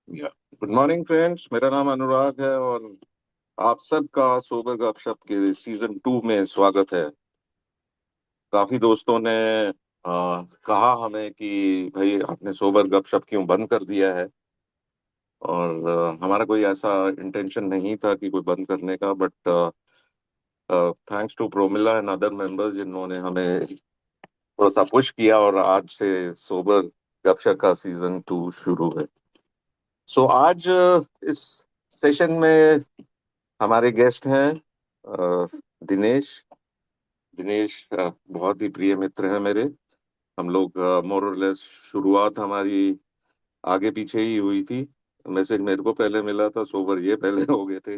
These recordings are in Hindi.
गुड मॉर्निंग फ्रेंड्स, मेरा नाम अनुराग है और आप सबका सोबर गपशप के सीजन 2 में स्वागत है। काफी दोस्तों ने कहा हमें कि भाई आपने सोबर गपशप क्यों बंद कर दिया है। और हमारा कोई ऐसा इंटेंशन नहीं था कि कोई बंद करने का, but thanks to Promila and other members जिन्होंने हमें थोड़ा सा पुश किया और आज से सोबर गपशप का सीजन 2 शुरू है। सो आज इस सेशन में हमारे गेस्ट हैं दिनेश। बहुत ही प्रिय मित्र हैं मेरे। हम लोग मोर और लेस शुरुआत हमारी आगे पीछे ही हुई थी। मैसेज मेरे को पहले मिला था, सोबर ये पहले हो गए थे,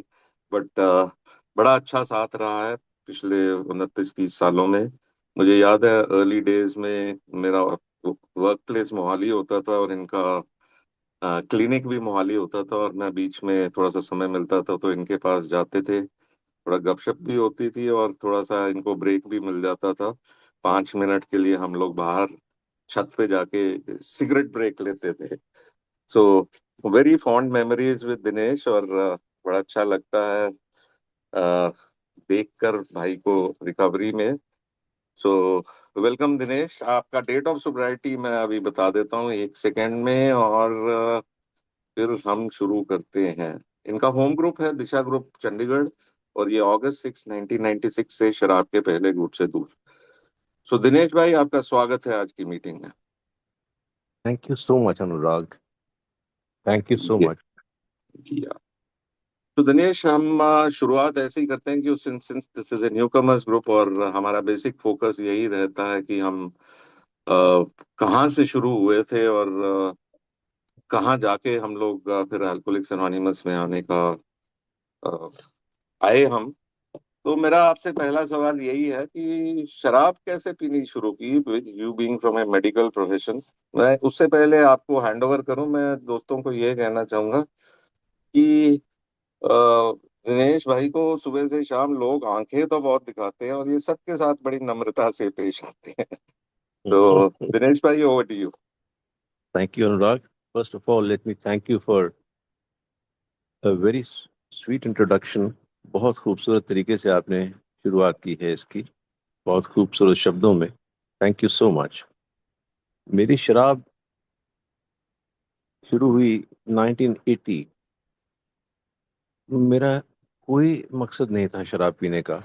बट बड़ा अच्छा साथ रहा है पिछले 29-30 सालों में। मुझे याद है अर्ली डेज में मेरा वर्क प्लेस मोहाली होता था और इनका क्लिनिक भी मोहाली होता था, और मैं बीच में थोड़ा सा समय मिलता था तो इनके पास जाते थे। थोड़ा गपशप भी होती थी और थोड़ा सा इनको ब्रेक भी मिल जाता था। 5 मिनट के लिए हम लोग बाहर छत पे जाके सिगरेट ब्रेक लेते थे। So very fond memories with Dinesh. और बड़ा अच्छा लगता है देखकर भाई को रिकवरी में। So welcome Dinesh. आपका डेट ऑफ सोब्राइटी मैं अभी बता देता हूँ 1 सेकेंड में, और फिर हम शुरू करते हैं। इनका होम ग्रुप है दिशा ग्रुप चंडीगढ़, और ये August 6 1996 से शराब के पहले गुट से दूर। सो दिनेश भाई, आपका स्वागत है आज की मीटिंग में। Thank you so much, Anurag. Thank you so ji much. जी। तो दिनेश, हम शुरुआत ऐसे ही करते हैं कि since this is a new commerce group, और हमारा बेसिक फोकस यही रहता है कि हम कहाँ से शुरू हुए थे और कहाँ जाके हम लोग फिर अल्कोहलिक्स एनोनिमस में आने का अ, आए हम। तो मेरा आपसे पहला सवाल यही है कि शराब कैसे पीनी शुरू की, you being from A medical profession. मैं उससे पहले आपको हैंड ओवर करूं, मैं दोस्तों को ये कहना चाहूंगा कि अ, दिनेश भाई को सुबह से शाम लोग आंखें तो बहुत दिखाते हैं और ये सबके साथ बड़ी नम्रता से पेश आते हैं। तो दिनेश भाई, over to you. Thank you, Anurag. First of all, let me thank you for a very sweet introduction. बहुत खूबसूरत तरीके से आपने शुरुआत की है इसकी, बहुत खूबसूरत शब्दों में। Thank you so much. मेरी शराब शुरू हुई 1980। मेरा कोई मकसद नहीं था शराब पीने का।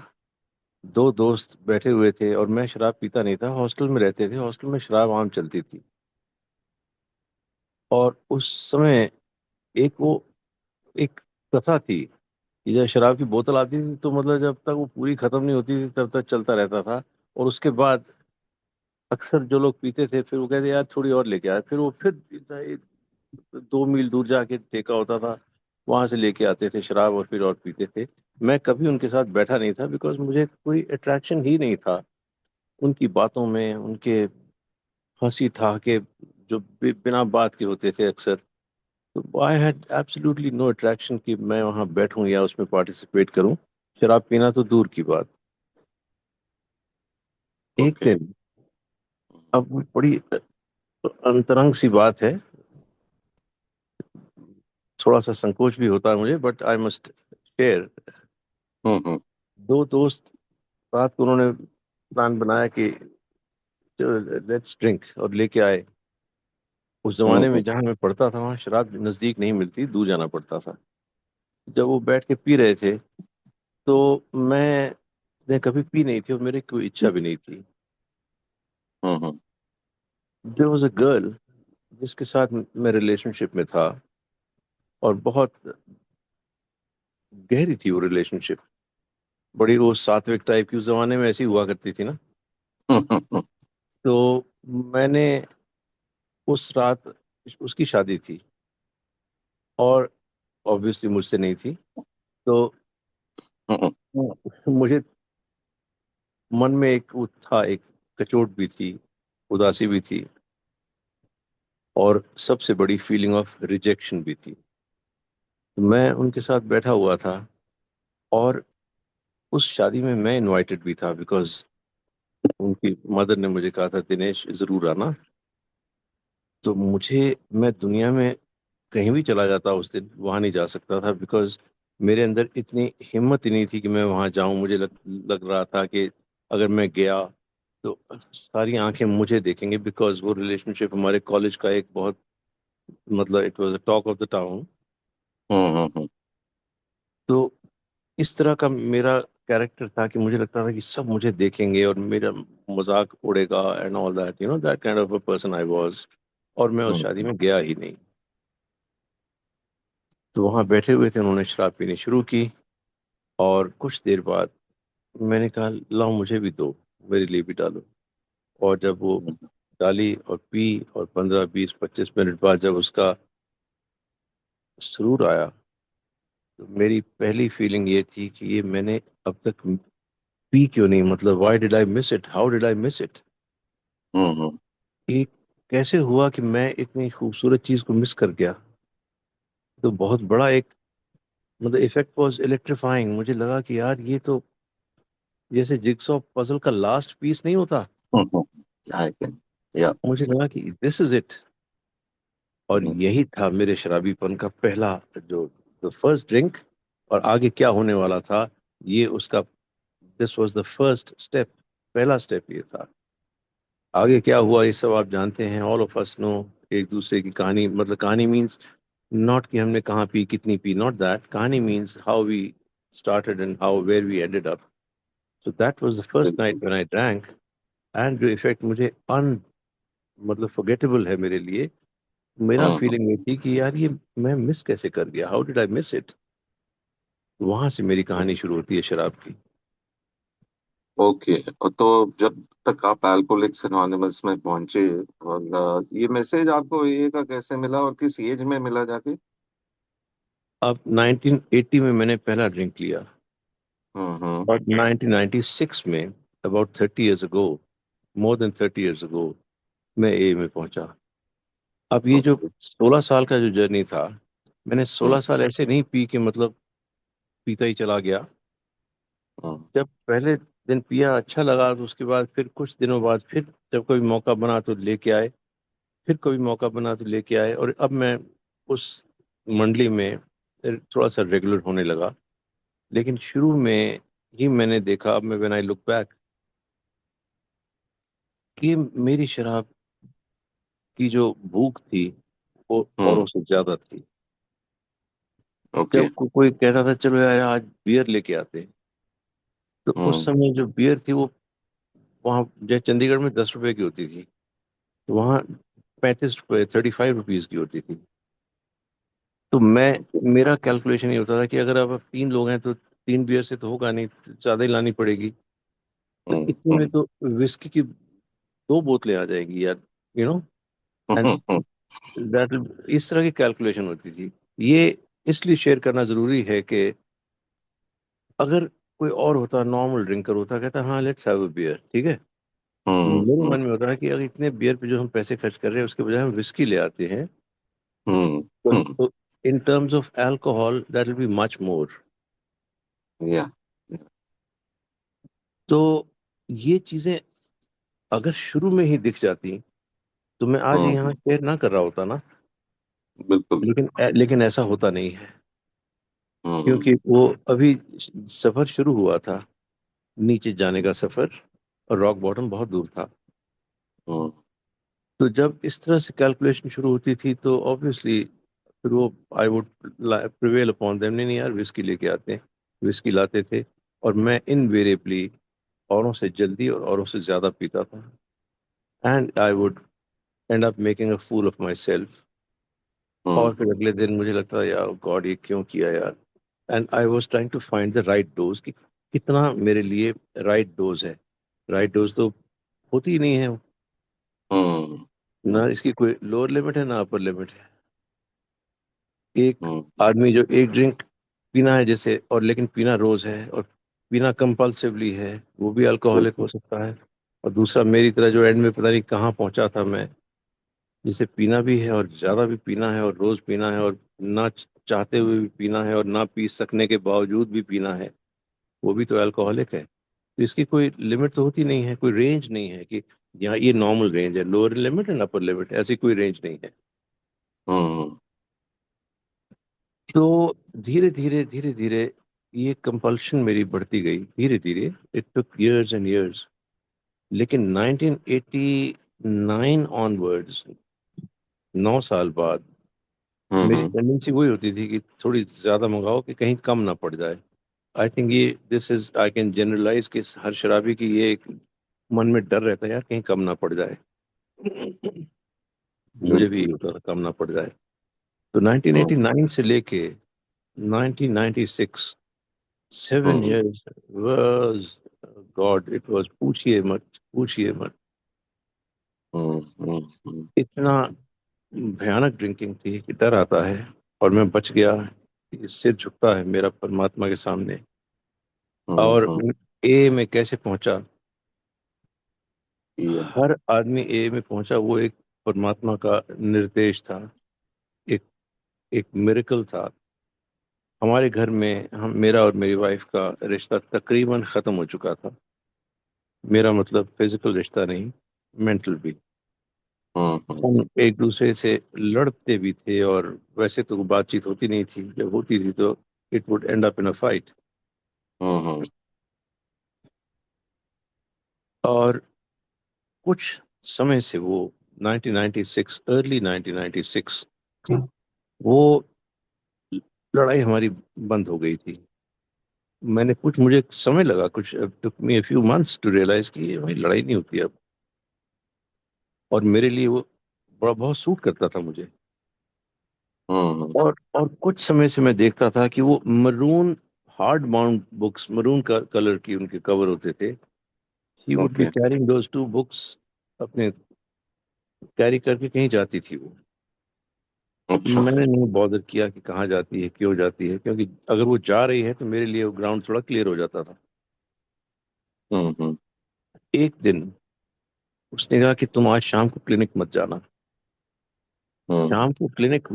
दो दोस्त बैठे हुए थे और मैं शराब पीता नहीं था। हॉस्टल में रहते थे, हॉस्टल में शराब आम चलती थी। और उस समय एक प्रथा थी कि जब शराब की बोतल आती थी तो मतलब जब तक वो पूरी खत्म नहीं होती थी तब तक चलता रहता था। और उसके बाद अक्सर जो लोग पीते थे फिर वो कहते यार थोड़ी और लेके आए, फिर वो फिर 2 मील दूर जाके ठेका होता था, वहां से लेके आते थे शराब और फिर और पीते थे। मैं कभी उनके साथ बैठा नहीं था बिकॉज मुझे कोई अट्रैक्शन ही नहीं था उनकी बातों में, उनके हंसी ठहाके जो बिना बात के होते थे अक्सर। तो I had absolutely no attraction कि मैं वहां बैठूं या उसमें पार्टिसिपेट करूं। शराब पीना तो दूर की बात। एक ओके। दिन, अब वो बड़ी अंतरंग सी बात है, थोड़ा सा संकोच भी होता है मुझे बट आई मस्ट शेयर। हम्म। दो दोस्त रात को उन्होंने प्लान बनाया कि लेट्स ड्रिंक, और लेके आए। उस जमाने हम्म। में जहां मैं पढ़ता था वहां शराब नजदीक नहीं मिलती, दूर जाना पड़ता था। जब वो बैठ के पी रहे थे तो मैं कभी पी नहीं थी और मेरी कोई इच्छा भी नहीं थी। हम्म। देयर वाज अ गर्ल जिसके साथ मैं रिलेशनशिप में था, और बहुत गहरी थी वो रिलेशनशिप। बड़ी वो सात्विक टाइप की उस जमाने में ऐसी हुआ करती थी ना। हम्म। तो मैंने उस रात, उसकी शादी थी और ऑब्वियसली मुझसे नहीं थी, तो मुझे मन में एक वो था, एक कचोट भी थी, उदासी भी थी, और सबसे बड़ी फीलिंग ऑफ रिजेक्शन भी थी। तो मैं उनके साथ बैठा हुआ था और उस शादी में मैं इनवाइटेड भी था बिकॉज उनकी मदर ने मुझे कहा था दिनेश जरूर आना। तो मुझे, मैं दुनिया में कहीं भी चला जाता उस दिन, वहां नहीं जा सकता था, बिकॉज मेरे अंदर इतनी हिम्मत ही नहीं थी कि मैं वहां जाऊं। मुझे लग रहा था कि अगर मैं गया तो सारी आंखें मुझे देखेंगे, बिकॉज वो रिलेशनशिप हमारे कॉलेज का एक बहुत, मतलब it was the talk of the town. Hmm. तो इस तरह का मेरा कैरेक्टर था कि मुझे लगता था कि सब मुझे देखेंगे और मेरा मजाक उड़ेगा and all that, that kind of a person I was. और मैं उस शादी हम्म में गया ही नहीं। तो वहां बैठे हुए थे, उन्होंने शराब पीनी शुरू की, और कुछ देर बाद मैंने कहा लाओ मुझे भी दो, मेरे लिए भी डालो। और जब वो हम्म डाली और पी, और 15 20 25 मिनट बाद जब उसका सुरूर आया, तो मेरी पहली फीलिंग ये थी कि ये मैंने अब तक पी क्यों नहीं, मतलब why did I miss it, how did I miss it. Hmm ये कैसे हुआ कि मैं इतनी खूबसूरत चीज को मिस कर गया। तो बहुत बड़ा एक, मतलब इफेक्ट वाज इलेक्ट्रीफाइंग। मुझे लगा कि यार ये तो जैसे जिग्सॉ पजल का लास्ट पीस नहीं होता। हम्म। आई कैन, या। मुझे लगा कि दिस इज इट। और हम्म यही था मेरे शराबीपन का पहला, जो द फर्स्ट ड्रिंक। और आगे क्या होने वाला था, ये उसका, this was the first step, पहला स्टेप ये था। आगे क्या हुआ ये सब आप जानते हैं, ऑल ऑफ अस नो। एक दूसरे की कहानी, मतलब कहानी मीन्स नॉट कि हमने कहाँ पी कितनी पी, नॉट दैट, कहानी means how we started and how where we ended up. So that was the first बिल्कुल। night when I drank, and जो इफेक्ट मुझे अन, मतलब फॉरगेटेबल है मेरे लिए। मेरा हम्म। फीलिंग ये थी कि यार ये मैं मिस कैसे कर गया, how did I miss it. वहां से मेरी कहानी शुरू होती है शराब की। ओके। और तो जब तक आप अल्कोहलिक्स एनोनिमस में पहुंचे, और ये मैसेज आपको ये का कैसे मिला और किस एज में मिला जाके? अब 1980 में मैंने पहला ड्रिंक लिया, हम्म। और 1996 में, about 30 years ago, more than 30 years ago, मैं ए में पहुंचा। अब ये जो ओके। 16 साल का जो जर्नी था, मैंने हम्म 16 साल ऐसे नहीं पी कि मतलब पीता ही चला गया। हम्म जब पहले दिन पिया अच्छा लगा, तो उसके बाद फिर कुछ दिनों बाद फिर जब कभी मौका बना तो लेके आए, फिर कभी मौका बना तो लेके आए, और अब मैं उस मंडली में थोड़ा सा रेगुलर होने लगा। लेकिन शुरू में ही मैंने देखा, अब मैं व्हेन आई लुक बैक, कि मेरी शराब की जो भूख थी वो हम्म। औरों से ज्यादा थी। ओके। जब कोई कहता था चलो यार आज बियर लेके आते हैं, तो उस हम्म समय जो बियर थी वो वहाँ, जैसे चंडीगढ़ में 10 रुपए की होती थी, तो वहाँ 35 रुपए, 35 रुपीज की होती थी। तो मैं, ओके। मेरा कैलकुलेशन ये होता था कि अगर अब 3 लोग हैं तो 3 बियर से तो होगा नहीं, तो ज्यादा ही लानी पड़ेगी। तो इतने में हम्म तो विस्की की 2 बोतलें आ जाएंगी यार, you know. And hmm that, इस तरह की कैलकुलेशन होती थी। ये इसलिए शेयर करना जरूरी है कि अगर कोई और होता, नॉर्मल ड्रिंकर होता, कहता हाँ लेट्स हैव अ बियर, ठीक है। मेरे हम्म मन में होता है कि अगर इतने बियर पे जो हम पैसे खर्च कर रहे हैं, उसके बजाय हम विस्की ले आते हैं, हम्म हम्म। तो in terms of alcohol that will be much more. या। तो ये चीजें अगर शुरू में ही दिख जाती, तो मैं आज यहाँ हम्म। शेयर ना कर रहा होता ना। बिल्कुल। लेकिन ऐसा होता नहीं है, हम्म क्योंकि वो अभी सफर शुरू हुआ था, नीचे जाने का सफर, और रॉक बॉटम बहुत दूर था। हम्म तो जब इस तरह से कैलकुलेशन शुरू होती थी, तो ऑब्वियसली फिर वो, I would prevail upon them, नहीं नहीं यार विस्की लेके आते हैं। विस्की लाते थे, और मैं इनवेरिएबली औरों से जल्दी और औरों से ज्यादा पीता था, and I would end up making a fool of myself. और फिर हम्म अगले दिन मुझे लगता है यार गॉड ये क्यों किया यार। And I was trying to find the right dose, कि कितना मेरे लिए राइट डोज है। राइट डोज तो होती ही नहीं है, हम्म ना इसकी कोई लोअर लिमिट है ना अपर लिमिट है। एक हम्म आदमी जो एक ड्रिंक पीना है जैसे, और लेकिन पीना रोज है, और पीना कंपल्सिवली है, वो भी अल्कोहलिक हो बिल्कुल। सकता है। और दूसरा मेरी तरह जो एंड में पता नहीं कहाँ पहुंचा था मैं, जिसे पीना भी है और ज्यादा भी पीना है और रोज पीना है, और ना चाहते हुए भी पीना है और ना पी सकने के बावजूद भी पीना है, वो भी तो अल्कोहलिक है। तो इसकी कोई लिमिट तो होती नहीं है, कोई रेंज नहीं है कि यहाँ ये नॉर्मल रेंज है, lower limit and upper limit, ऐसी कोई रेंज नहीं है। हम्म तो धीरे धीरे ये कंपल्शन मेरी बढ़ती गई, धीरे धीरे। It took years and years. लेकिन 1989 ऑनवर्ड्स, 9 साल बाद, मेरी हम्म। टेंडेंसी वही होती थी कि थोड़ी ज्यादा मंगाओ कि कहीं कम ना पड़ जाए। आई थिंक ये this is, I can generalise कि हर शराबी की ये एक मन में डर रहता है, यार कहीं कम ना पड़ जाए। मुझे भी बिल्कुल। ये होता था, कम ना पड़ जाए। तो हम्म 1989 से लेके 1996, 7 हम्म years was, God, it was, पूछिए मत, पूछिए मत। हम्म हम्म हम्म इतना भयानक ड्रिंकिंग थी कि डर आता है। और मैं बच गया। सिर झुकता है मेरा परमात्मा के सामने। और हम्म। ए में कैसे पहुंचा? ये। हर आदमी ए में पहुंचा, वो एक परमात्मा का निर्देश था, एक एक मिरेकल था। हमारे घर में, हम, मेरा और मेरी वाइफ का रिश्ता तकरीबन खत्म हो चुका था। मेरा मतलब फिजिकल रिश्ता नहीं, मेंटल भी। हम हम्म एक दूसरे से लड़ते भी थे, और वैसे तो बातचीत होती नहीं थी, जब होती थी तो it would end up in a fight. Hmm और कुछ समय से वो 1996, अर्ली 1996, वो लड़ाई हमारी बंद हो गई थी। मुझे समय लगा, कुछ took me a few months to realise कि ये हमारी लड़ाई नहीं होती अब। और मेरे लिए वो बड़ा बहुत सूट करता था मुझे। हम्म। और कुछ समय से मैं देखता था कि वो maroon, hard bound books, maroon का कलर की उनके कवर होते थे। He would be okay. Carrying those two books, अपने कैरी करके कहीं जाती थी वो। अच्छा। मैंने नहीं बॉदर किया कि कहाँ जाती है, क्यों जाती है, क्योंकि अगर वो जा रही है तो मेरे लिए वो ग्राउंड थोड़ा क्लियर हो जाता था। हम्म। एक दिन उसने कहा कि तुम आज शाम को क्लिनिक मत जाना। हम्म शाम को क्लिनिक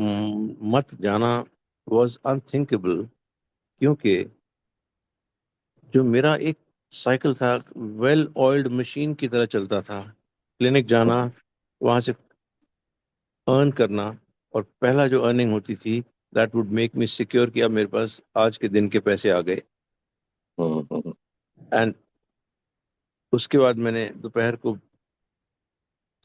मत जाना वॉज अनथिंकेबल। क्योंकि जो मेरा एक साइकिल था, वेल ऑयल्ड मशीन की तरह चलता था। क्लिनिक जाना, वहां से अर्न करना, और पहला जो अर्निंग होती थी, that would make me secure कि अब मेरे पास आज के दिन के पैसे आ गए। हम्म। एंड उसके बाद मैंने दोपहर को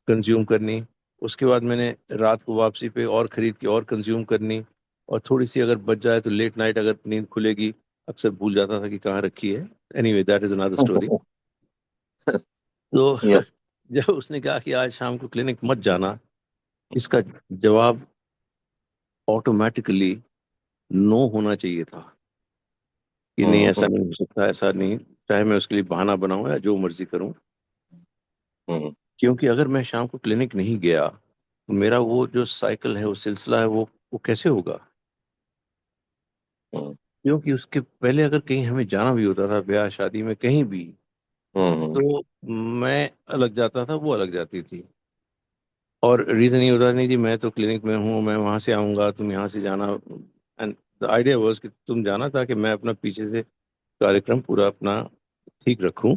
कंज्यूम करनी। उसके बाद मैंने रात को वापसी पे और खरीद के और कंज्यूम करनी। और थोड़ी सी अगर बच जाए तो लेट नाइट अगर नींद खुलेगी, अक्सर भूल जाता था कि कहाँ रखी है। Anyway, that is another story. तो या। जब उसने कहा कि आज शाम को क्लिनिक मत जाना, इसका जवाब ऑटोमेटिकली नो होना चाहिए था, कि नहीं, ऐसा हम्म नहीं हो सकता, ऐसा नहीं। चाहे मैं उसके लिए बहाना बनाऊं या जो मर्जी करूं। हम्म क्योंकि अगर मैं शाम को क्लिनिक नहीं गया तो मेरा वो जो साइकिल है, वो सिलसिला है, वो कैसे होगा? हम्म क्योंकि उसके पहले अगर कहीं हमें जाना भी होता था, ब्याह शादी में कहीं भी, हम्म तो मैं अलग जाता था, वो अलग जाती थी। और रीजन ये होता नहीं जी, मैं तो क्लिनिक में हूँ, मैं वहां से आऊंगा, तुम यहाँ से जाना। एंड द आइडिया वाज कि तुम जाना ताकि मैं अपना पीछे से कार्यक्रम पूरा अपना ठीक रखूं।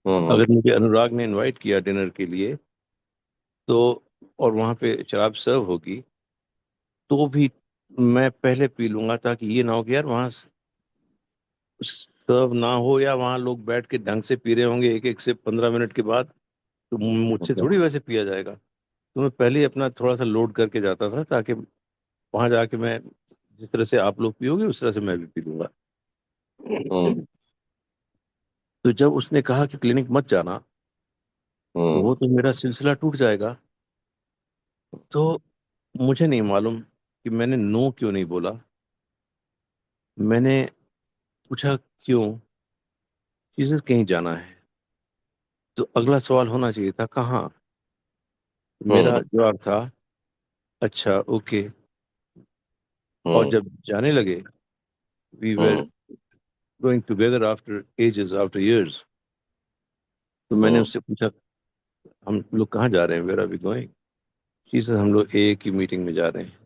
हम्म अगर मुझे अनुराग ने इनवाइट किया डिनर के लिए, तो, और वहां पे शराब सर्व होगी, तो भी मैं पहले पी लूंगा, ताकि ये ना हो कि यार वहां सर्व ना हो, या वहां लोग बैठ के ढंग से पी रहे होंगे एक एक से 15 मिनट के बाद, तो मुझसे थोड़ी वैसे पिया जाएगा। तो मैं पहले ही अपना थोड़ा सा लोड करके जाता था, ताकि वहां जाके मैं, जिस तरह से आप लोग पियोगे उस तरह से मैं भी पी लूंगा। हम्म तो जब उसने कहा कि क्लिनिक मत जाना, तो हम्म वो तो मेरा सिलसिला टूट जाएगा। तो मुझे नहीं मालूम कि मैंने नो क्यों नहीं बोला। मैंने पूछा क्यों, चीजें कहीं जाना है। तो अगला सवाल होना चाहिए था, कहाँ? मेरा हम्म जवाब था, अच्छा, ओके। और हम्म जब जाने लगे, we were hmm going together after ages, after years, तो मैंने हम्म। उससे पूछा, हम लोग कहाँ जा रहे हैं, where are we going? She said, हम लोग एक ही मीटिंग में जा रहे हैं।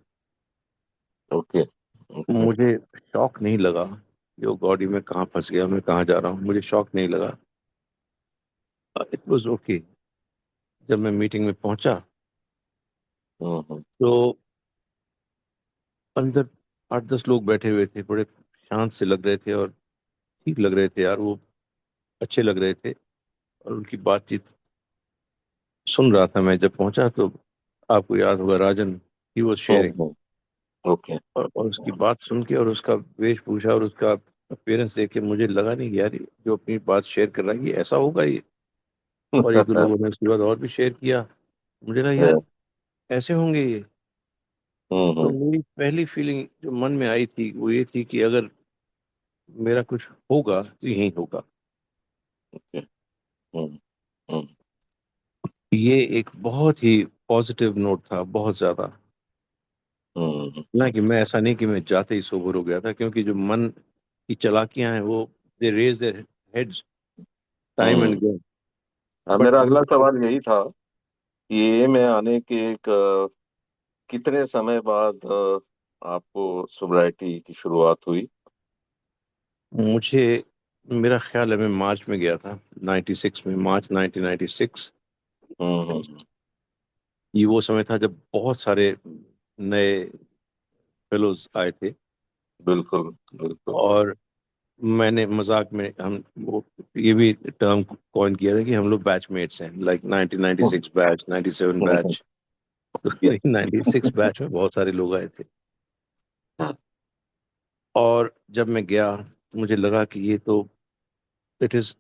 Okay okay. मुझे शौक नहीं लगा, यो गॉडी में कहाँ फंस गया, मैं कहाँ जा रहा हूँ, मुझे शौक नहीं लगा। It was okay. जब मैं मीटिंग में पहुंचा, हम्म तो अंदर 8-10 लोग बैठे हुए थे, बड़े शांत से लग रहे थे और ठीक लग रहे थे यार, वो अच्छे लग रहे थे। और उनकी बातचीत सुन रहा था मैं। जब पहुंचा तो आपको याद होगा, Rajan he was sharing. Hmm. Okay. और उसकी बात सुन के और उसका वेशभूषा और उसका अपीयरेंस देख के मुझे लगा नहीं कि यार ये जो अपनी बात शेयर कर रहा है ये ऐसा होगा ये। और एक दो लोगों ने उसके बाद और भी शेयर किया। मुझे लगा यार ऐसे होंगे ये। तो हम्म। मेरी पहली फीलिंग जो मन में आई थी वो ये थी कि अगर मेरा कुछ होगा तो यही होगा। हम्म। हम्म। ये एक बहुत ही पॉजिटिव नोट था, बहुत ज्यादा। ना कि मैं, ऐसा नहीं कि मैं जाते ही सोबर हो गया था, क्योंकि जो मन की चालाकियां हैं वो they raise their heads time and hmm. Again. अब बट मेरा अगला मुझे सवाल यही था कि ये में आने के एक कितने समय बाद आपको सोब्राइटी की शुरुआत हुई? मुझे मेरा ख्याल है मैं मार्च में गया था, 96 में, मार्च 1996। हम्म। ये वो समय था जब बहुत सारे नए फेलोज आए थे। बिल्कुल बिल्कुल। और मैंने मजाक में हम वो ये भी टर्म कॉइन किया था कि हम लोग बैचमेट्स हैं, लाइक 1996 बैच, 97 बैच। तो या, 96 बैच में बहुत सारे लोग आए थे। हाँ। और जब मैं गया तो मुझे लगा कि ये तो इट इज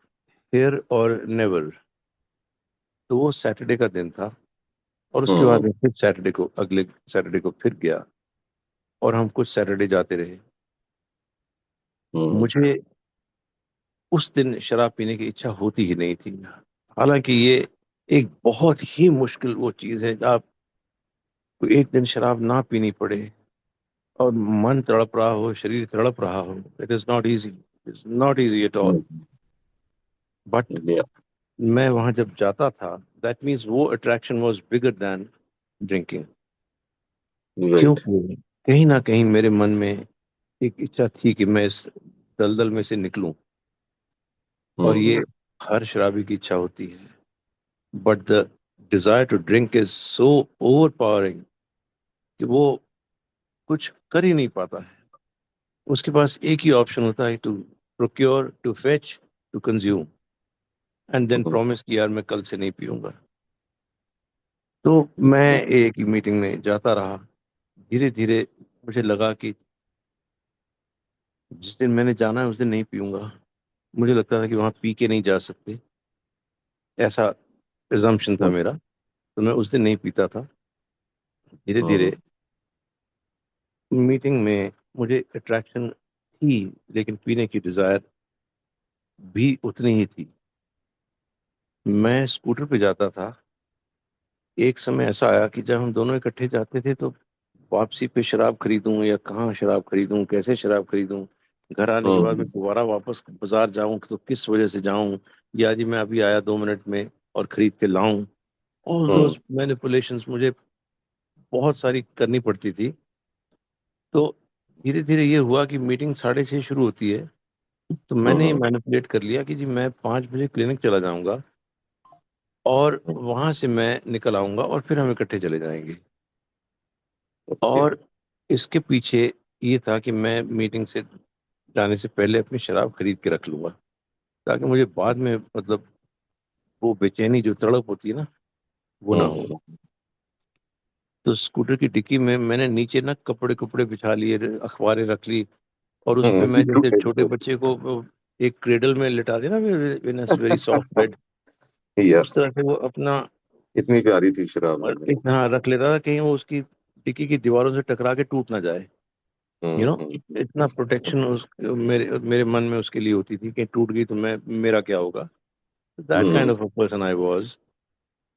हियर और नेवर। तो वो सैटरडे का दिन था। और उसके बाद हम्म। मैं फिर सैटरडे को, अगले सैटरडे को फिर गया। और हम कुछ सैटरडे जाते रहे। हम्म। मुझे उस दिन शराब पीने की इच्छा होती ही नहीं थी। हालांकि ये एक बहुत ही मुश्किल वो चीज है, आपको एक दिन शराब ना पीनी पड़े और मन तड़प रहा हो, शरीर तड़प रहा हो। It is not easy, it's not easy at all. Hmm. But या। मैं वहां जब जाता था, दैट मीन्स वो attraction was bigger than drinking. Right. क्योंकि कहीं ना कहीं मेरे मन में एक इच्छा थी कि मैं इस दलदल में से निकलूं। और ये हम्म। हर शराबी की इच्छा होती है। But the desire to drink is so overpowering कि वो कुछ कर ही नहीं पाता है। उसके पास एक ही ऑप्शन होता है, to procure, to fetch, to consume, and then hmm. Promise कि यार मैं कल से नहीं पीऊंगा। तो मैं एक ही मीटिंग में जाता रहा। धीरे धीरे मुझे लगा कि जिस दिन मैंने जाना है उस दिन नहीं पीऊंगा। मुझे लगता था कि वहां पी के नहीं जा सकते, ऐसा प्रिजम्पशन था मेरा। तो मैं उस दिन नहीं पीता था। धीरे धीरे हम्म। मीटिंग में मुझे अट्रैक्शन थी, लेकिन पीने की डिजायर भी उतनी ही थी। मैं स्कूटर पे जाता था। एक समय ऐसा आया कि जब हम दोनों इकट्ठे जाते थे तो वापसी पे शराब खरीदूं या कहाँ शराब खरीदूं, कैसे शराब खरीदूं, घर आने के बाद मैं हम्म। दोबारा वापस बाजार जाऊं तो किस वजह से जाऊं, या जी मैं अभी आया 2 मिनट में और खरीद के लाऊं। All hmm. दोज मैनिपुलेशंस मुझे बहुत सारी करनी पड़ती थी। तो धीरे धीरे ये हुआ कि मीटिंग 6:30 शुरू होती है। तो मैंने हम्म। मैनिपुलेट कर लिया कि जी मैं 5 बजे क्लिनिक चला जाऊंगा और वहां से मैं निकल आऊंगा और फिर हम इकट्ठे चले जाएंगे। ओके। और इसके पीछे ये था कि मैं मीटिंग से जाने से पहले अपनी शराब खरीद के रख लूंगा, ताकि मुझे बाद में मतलब वो बेचैनी जो तड़प होती है ना, वो ना हो। हम्म। तो स्कूटर की डिक्की में मैंने नीचे ना कपड़े कपड़े बिछा लिए, अखबारें रख ली। और उस पे मैं जैसे छोटे बच्चे को एक क्रेडल में लिटा देना, इन वेरी सॉफ्ट बेड, यार, उस तरह से वो अपना इतनी प्यारी थी शराब वो मेरी। इतना रख लेता था कहीं वो उसकी डिक्की की दीवारों से टकरा के टूट ना जाए। यू नो, इतना प्रोटेक्शन उस मेरे मेरे मन में उसके लिए होती थी कि टूट गई तो मैं, मेरा क्या होगा। That kind hmm. Of a person I was.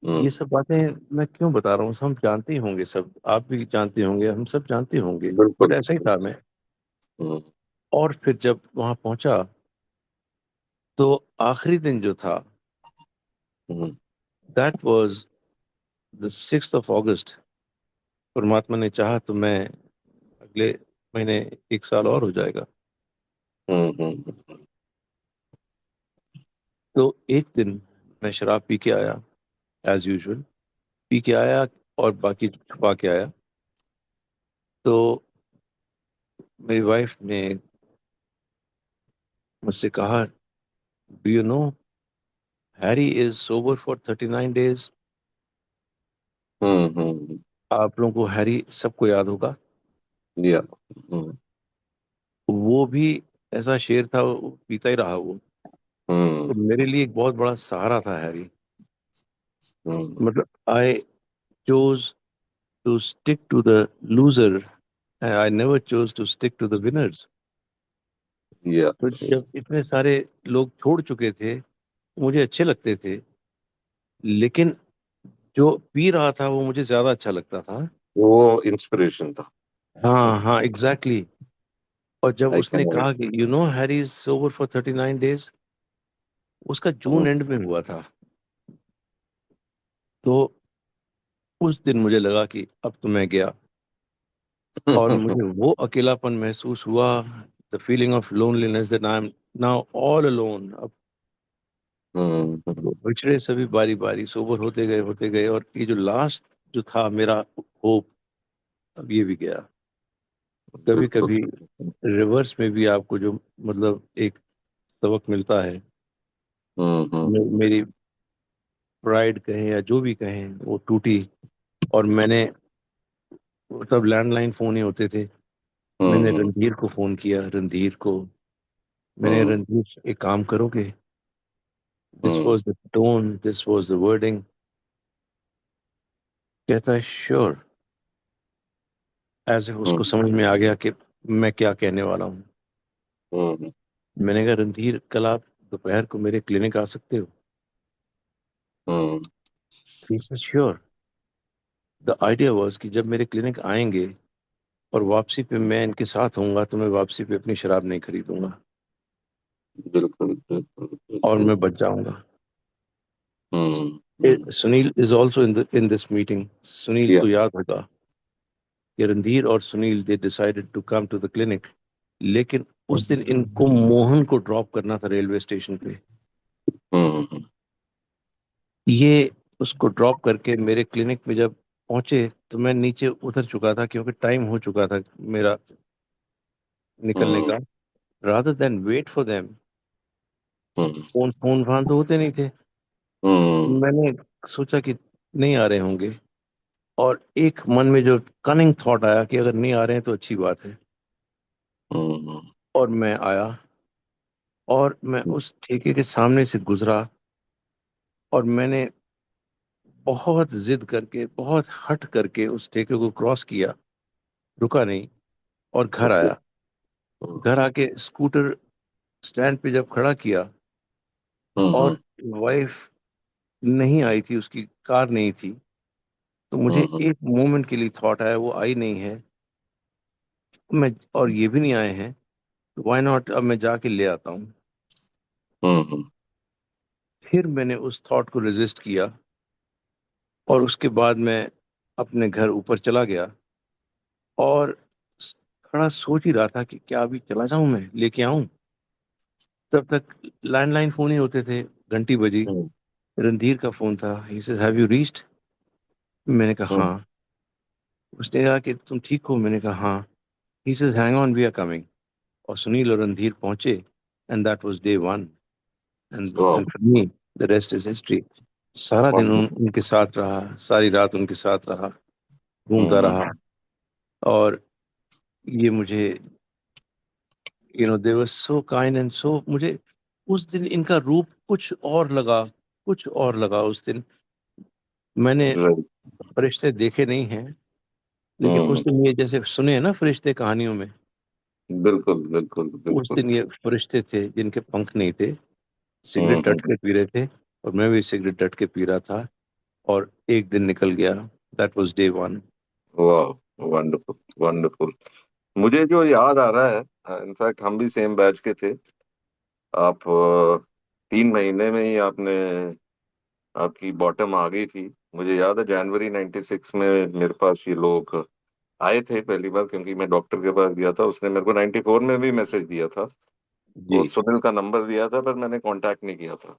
ये हम्म। सब बातें मैं क्यों बता रहा हूँ, हम जानते ही होंगे, सब आप भी जानते होंगे, हम सब जानते होंगे। बट बिल्कुल। ऐसा ही था मैं। हम्म। और फिर जब वहां पहुंचा तो आखिरी दिन जो था, hmm. That was the 6th of August। परमात्मा ने चाहा तो मैं अगले महीने 1 साल और हो जाएगा। हम्म। तो एक दिन मैं शराब पी के आया, एज यूजुअल पी के आया और बाकी छुपा के आया। तो मेरी वाइफ ने मुझसे कहा, do you know Harry is sober for 39 days. Hmm. आप लोगों को हैरी सबको याद होगा। या। हम्म। वो भी ऐसा शेर था, वो पीता ही रहा वो। हम्म। तो मेरे लिए एक बहुत बड़ा सहारा था हैरी। हम्म। मतलब I chose to stick to the loser and I never chose to stick to the winners. Yeah. तो जब इतने सारे लोग छोड़ चुके थे, मुझे अच्छे लगते थे, लेकिन जो पी रहा था वो मुझे ज्यादा अच्छा लगता था। वो इंस्पिरेशन था। हाँ हाँ, एग्जैक्टली exactly। और जब आई उसने कैन। कहा कि you know Harry is sober for 39 days, उसका जून एंड में हुआ था। तो उस दिन मुझे लगा कि अब तो मैं गया। और मुझे वो अकेलापन महसूस हुआ, the feeling of loneliness, that I am now all alone. अब तो बिछड़े सभी बारी बारी सोबर होते गए, और ये जो लास्ट जो था मेरा होप, अब ये भी गया। कभी बिल्कुल। कभी रिवर्स में भी आपको जो मतलब एक सबक मिलता है। मेरी प्राइड कहें या जो भी कहें, वो टूटी। और मैंने, तब लैंडलाइन फोन ही होते थे, मैंने हम्म। रणधीर को फोन किया, रणधीर को। मैंने, हम्म। रणधीर एक काम करोगे, this hmm. Was the tone, this was the wording. कहता है श्योर। ऐसे उसको हम्म। समझ में आ गया कि मैं क्या कहने वाला हूँ। हम्म। मैंने कहा, रणधीर कल आप दोपहर को मेरे क्लिनिक आ सकते हो? Hmm. He said sure. The idea was कि जब मेरे क्लिनिक आएंगे और वापसी पे मैं इनके साथ होऊंगा, तो मैं वापसी पे अपनी शराब नहीं खरीदूंगा बिल्कुल बिल्कुल और बिल्कुल। मैं बच जाऊंगा। Hmm. Sunil is also in this meeting. Sunil या। को याद होगा कि रणधीर और Sunil they decided to come to the clinic, लेकिन उस दिन इनको मोहन को ड्रॉप करना था रेलवे स्टेशन पे। हम्म। ये उसको ड्रॉप करके मेरे क्लिनिक में जब पहुंचे, तो मैं नीचे उतर चुका था क्योंकि टाइम हो चुका था मेरा निकलने हम्म। का। Rather than wait for them, hmm. Phone phone फान तो होते नहीं थे, मैंने सोचा कि नहीं आ रहे होंगे। और एक मन में जो कनिंग थॉट आया कि अगर नहीं आ रहे हैं तो अच्छी बात है। हम्म। और मैं आया, और मैं उस ठेके के सामने से गुजरा, और मैंने बहुत जिद करके, बहुत हट करके उस ठेके को क्रॉस किया, रुका नहीं, और घर ओके। आया। घर आके स्कूटर स्टैंड पे जब खड़ा किया, हम्म। और वाइफ नहीं आई थी, उसकी कार नहीं थी, तो मुझे हम्म। एक मोमेंट के लिए थॉट आया, वो आई नहीं है, मैं और ये भी नहीं आए हैं, तो व्हाई नॉट, अब मैं जाके ले आता हूँ। हम्म। फिर मैंने उस थॉट को रेजिस्ट किया, और उसके बाद मैं अपने घर ऊपर चला गया, और खड़ा सोच ही रहा था कि क्या अभी चला जाऊं, मैं लेके आऊं। तब तक लैंडलाइन फोन ही होते थे, घंटी बजी। हम्म। रणधीर का फोन था। He says have you reached? मैंने कहा हम्म। हाँ। उसने कहा कि तुम ठीक हो? मैंने कहा हाँ। He says hang on, we are coming. और सुनील और रणधीर पहुंचे, and that was day one. वाह। And for me, the rest is history. सारा दिन वंडरफुल। उनके साथ रहा, सारी रात उनके साथ रहा, घूमता हम्म। रहा। और ये मुझे, दे वर सो काइंड एंड सो, मुझे उस दिन इनका रूप कुछ और लगा, कुछ और लगा उस दिन। मैंने राइट। फरिश्ते देखे नहीं हैं, लेकिन हम्म। उस दिन ये जैसे सुने हैं ना फरिश्ते कहानियों में, बिल्कुल बिल्कुल उस बिल्कुल। दिन ये फरिश्ते थे जिनके पंख नहीं थे, सिगरेट डट हम्म। के पी रहे थे, और मैं भी सिगरेट डट के पी रहा था। और एक दिन निकल गया, दैट वाज डे वन। वाह। Wonderful wonderful. मुझे जो याद आ रहा है, इनफैक्ट हम भी सेम बैच के थे। आप 3 महीने में ही आपने, आपकी बॉटम आ गई थी। मुझे याद है जनवरी 96 में मेरे पास ये लोग आए थे पहली बार, क्योंकि मैं डॉक्टर के पास गया था। उसने मेरे को 94 में भी मैसेज दिया था। जी। वो सुनील का नंबर दिया था, पर मैंने कांटेक्ट नहीं किया था।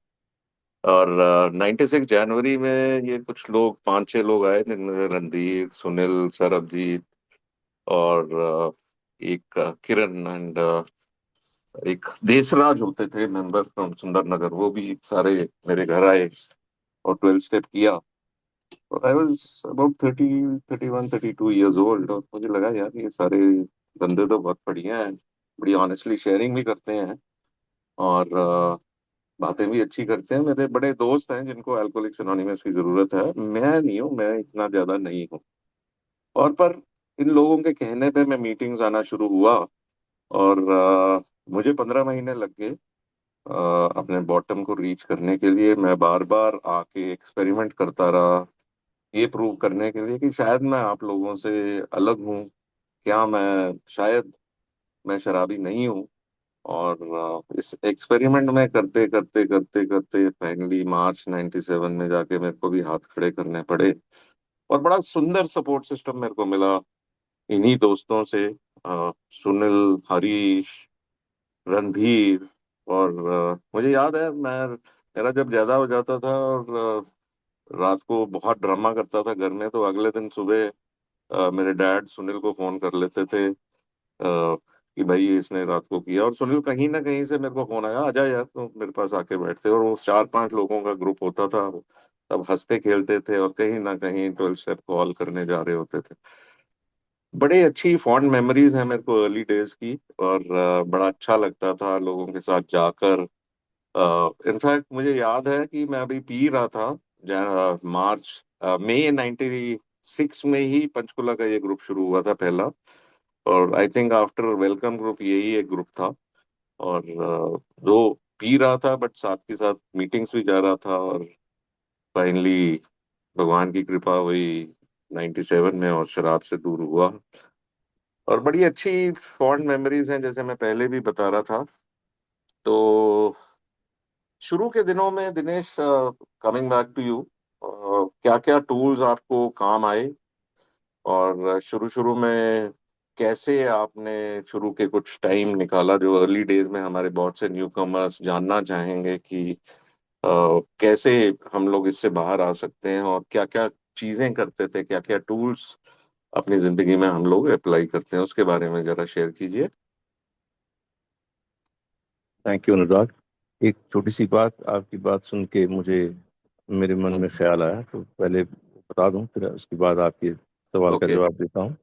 और 96 जनवरी में ये कुछ लोग, 5-6 लोग आए, जिनमें रणधीर, सुनील, सरबजीत और एक किरण एंड एक देसराज होते थे मेंबर फ्रॉम सुंदर नगर, वो भी सारे मेरे घर आए और 12 स्टेप किया। और I was about 31 32 years old, और मुझे लगा यार ये सारे बंदे तो बहुत बढ़िया हैं, बड़ी ऑनेस्टली शेयरिंग भी करते हैं, और बातें भी अच्छी करते हैं। मेरे बड़े दोस्त हैं जिनको अल्कोहलिक्स एनोनिमस की जरूरत है, मैं नहीं हूँ, मैं इतना ज्यादा नहीं हूँ। और पर इन लोगों के कहने पे मैं मीटिंग्स आना शुरू हुआ, और मुझे 15 महीने लग गए अपने बॉटम को रीच करने के लिए। मैं बार बार आके एक्सपेरिमेंट करता रहा, ये प्रूव करने के लिए कि शायद मैं आप लोगों से अलग हूँ, क्या मैं शायद मैं शराबी नहीं हूँ। और इस एक्सपेरिमेंट में करते करते करते करते फाइनली मार्च 97 में जाके मेरे को भी हाथ खड़े करने पड़े, और बड़ा सुंदर सपोर्ट सिस्टम मेरे को मिला इन्हीं दोस्तों से। सुनील, हरीश, रणधीर, और मुझे याद है मैं मेरा जब ज्यादा हो जाता था और रात को बहुत ड्रामा करता था घर में, तो अगले दिन सुबह मेरे डैड सुनील को फोन कर लेते थे कि भाई इसने रात को किया। और सुनील कहीं ना कहीं से मेरे को फोन आया, आजा यार तो मेरे पास आके बैठते, और वो 4 5 लोगों का ग्रुप होता था। सब हंसते खेलते थे और कहीं ना कहीं 12 स्टेप कॉल करने जा रहे होते थे। बड़े अच्छी फॉन्ड मेमोरीज हैं मेरे को अर्ली डेज की, और बड़ा अच्छा लगता था लोगों के साथ जाकर। इनफैक्ट मुझे याद है कि मैं अभी पी रहा था मार्च मई 96 में ही पंचकुला का ये ग्रुप शुरू हुआ था पहला, और I think after welcome group यही एक ग्रुप था। और जो पी रहा था बट साथ के साथ मीटिंग्स भी जा रहा था, और फाइनली भगवान की कृपा हुई 97 में और शराब से दूर हुआ। और बड़ी अच्छी फॉन्ड मेमोरीज हैं जैसे मैं पहले भी बता रहा था। तो शुरू के दिनों में Dinesh, coming back to you, क्या क्या टूल्स आपको काम आए, और शुरू शुरू में कैसे आपने शुरू के कुछ टाइम निकाला, जो अर्ली डेज में हमारे बहुत से न्यू कमर्स जानना चाहेंगे कि कैसे हम लोग इससे बाहर आ सकते हैं, और क्या क्या चीजें करते थे, क्या क्या टूल्स अपनी जिंदगी में हम लोग अप्लाई करते हैं, उसके बारे में जरा शेयर कीजिए। थैंक यू अनुराग। एक छोटी सी बात, आपकी बात सुन के मुझे मेरे मन में ख्याल आया, तो पहले बता दूं, फिर उसके बाद आपके सवाल का ओके। जवाब देता हूँ।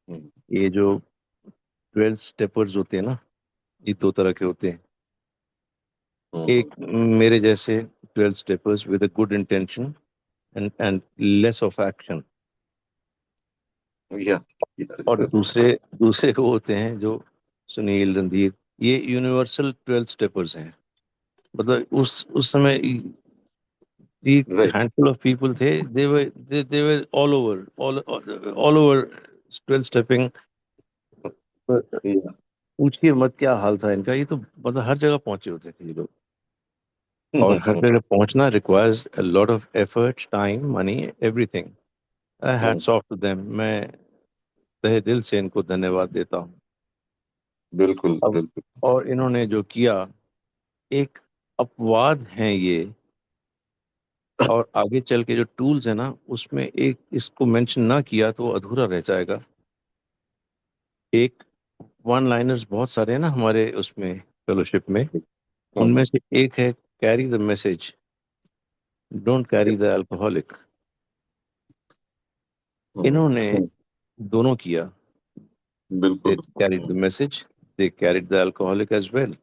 हम्म। ये जो 12 स्टेपर्स होते हैं ना, ये दो तरह के होते हैं। हम्म। एक मेरे जैसे 12 steppers with a good intention and less of action, या और दूसरे दूसरे वो होते हैं जो सुनील, रणधीर, ये यूनिवर्सल 12 स्टेपर्स हैं। मतलब उस समय एक राइट। हैंडफुल ऑफ पीपल थे, they were all over 12 stepping. पूछिए मत क्या हाल था इनका, ये तो मतलब हर जगह पहुंचे होते थे ये लोग। और हर जगह पहुंचना requires a lot of effort, time, money, everything. Hats off to them. मैं तहे दिल से इनको धन्यवाद देता हूँ। बिल्कुल अब बिल्कुल। और इन्होंने जो किया, एक अपवाद हैं ये, और आगे चल के जो टूल्स है ना, उसमें एक इसको मेंशन ना किया तो वो अधूरा रह जाएगा। एक वन लाइनर्स बहुत सारे हैं ना हमारे उसमें फेलोशिप में, उनमें से एक है carry the message, don't carry the alcoholic. इन्होंने दोनों किया। दे बिल्कुल। Carried the message, they carried the alcoholic as well.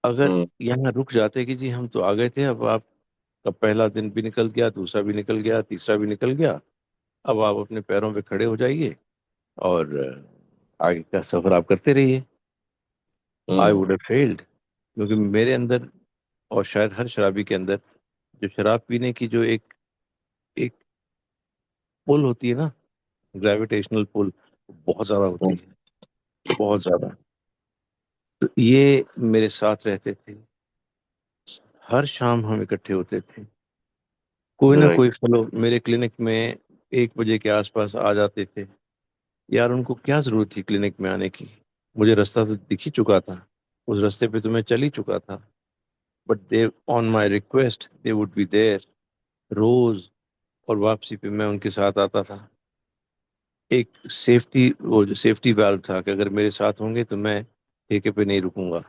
अगर हम्म। यहाँ रुक जाते कि जी हम तो आ गए थे, अब आपका पहला दिन भी निकल गया, दूसरा भी निकल गया, तीसरा भी निकल गया, अब आप अपने पैरों पे खड़े हो जाइए और आगे का सफर आप करते रहिए, I hmm. Would have failed. क्योंकि मेरे अंदर, और शायद हर शराबी के अंदर, जो शराब पीने की जो एक एक पुल होती है ना, ग्रेविटेशनल पुल, बहुत ज्यादा होती है, बहुत ज्यादा। तो ये मेरे साथ रहते थे, हर शाम हम इकट्ठे होते थे। कोई ना राइट। कोई फेलो मेरे क्लिनिक में 1 बजे के आसपास आ जाते थे। यार उनको क्या जरूरत थी क्लिनिक में आने की, मुझे रास्ता तो दिख ही चुका था, उस रास्ते पे तो मैं चल ही चुका था। But they, on my request, they would be there रोज, और वापसी पे मैं उनके साथ आता था। एक सेफ्टी, वो जो सेफ्टी वाल्व था कि अगर मेरे साथ होंगे तो मैं ठेके पे नहीं रुकूंगा।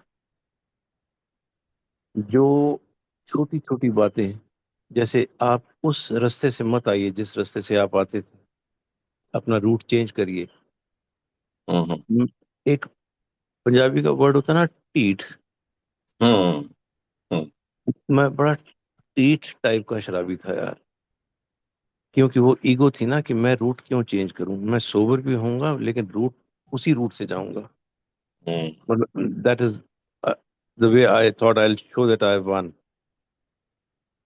जो छोटी छोटी बातें, जैसे आप उस रास्ते से मत आइए जिस रास्ते से आप आते थे, अपना रूट चेंज करिए। हम्म। एक पंजाबी का वर्ड होता है ना, टीठ। हम्म। हम्म। मैं बड़ा टीठ टाइप का शराबी था यार, क्योंकि वो ईगो थी ना कि मैं रूट क्यों चेंज करूं, मैं सोबर भी होऊंगा लेकिन रूट उसी रूट से जाऊंगा। हम्म। मतलब that is the way I thought I show that I one.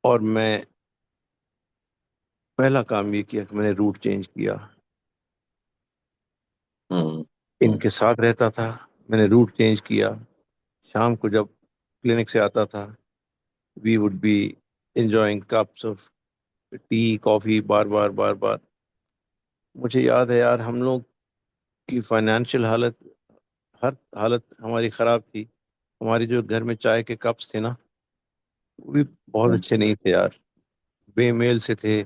और मैं पहला काम ये किया कि मैंने रूट चेंज किया। हम्म। हम्म। इनके साथ रहता था, मैंने रूट चेंज किया। शाम को जब क्लिनिक से आता था, we would be enjoying cups of tea coffee, बार बार बार बार। मुझे याद है यार, हम लोग की फाइनेंशियल हालत, हर हालत हमारी खराब थी। हमारे जो घर में चाय के कप्स थे ना, वो भी बहुत हम्म। अच्छे नहीं थे यार, बेमेल से थे,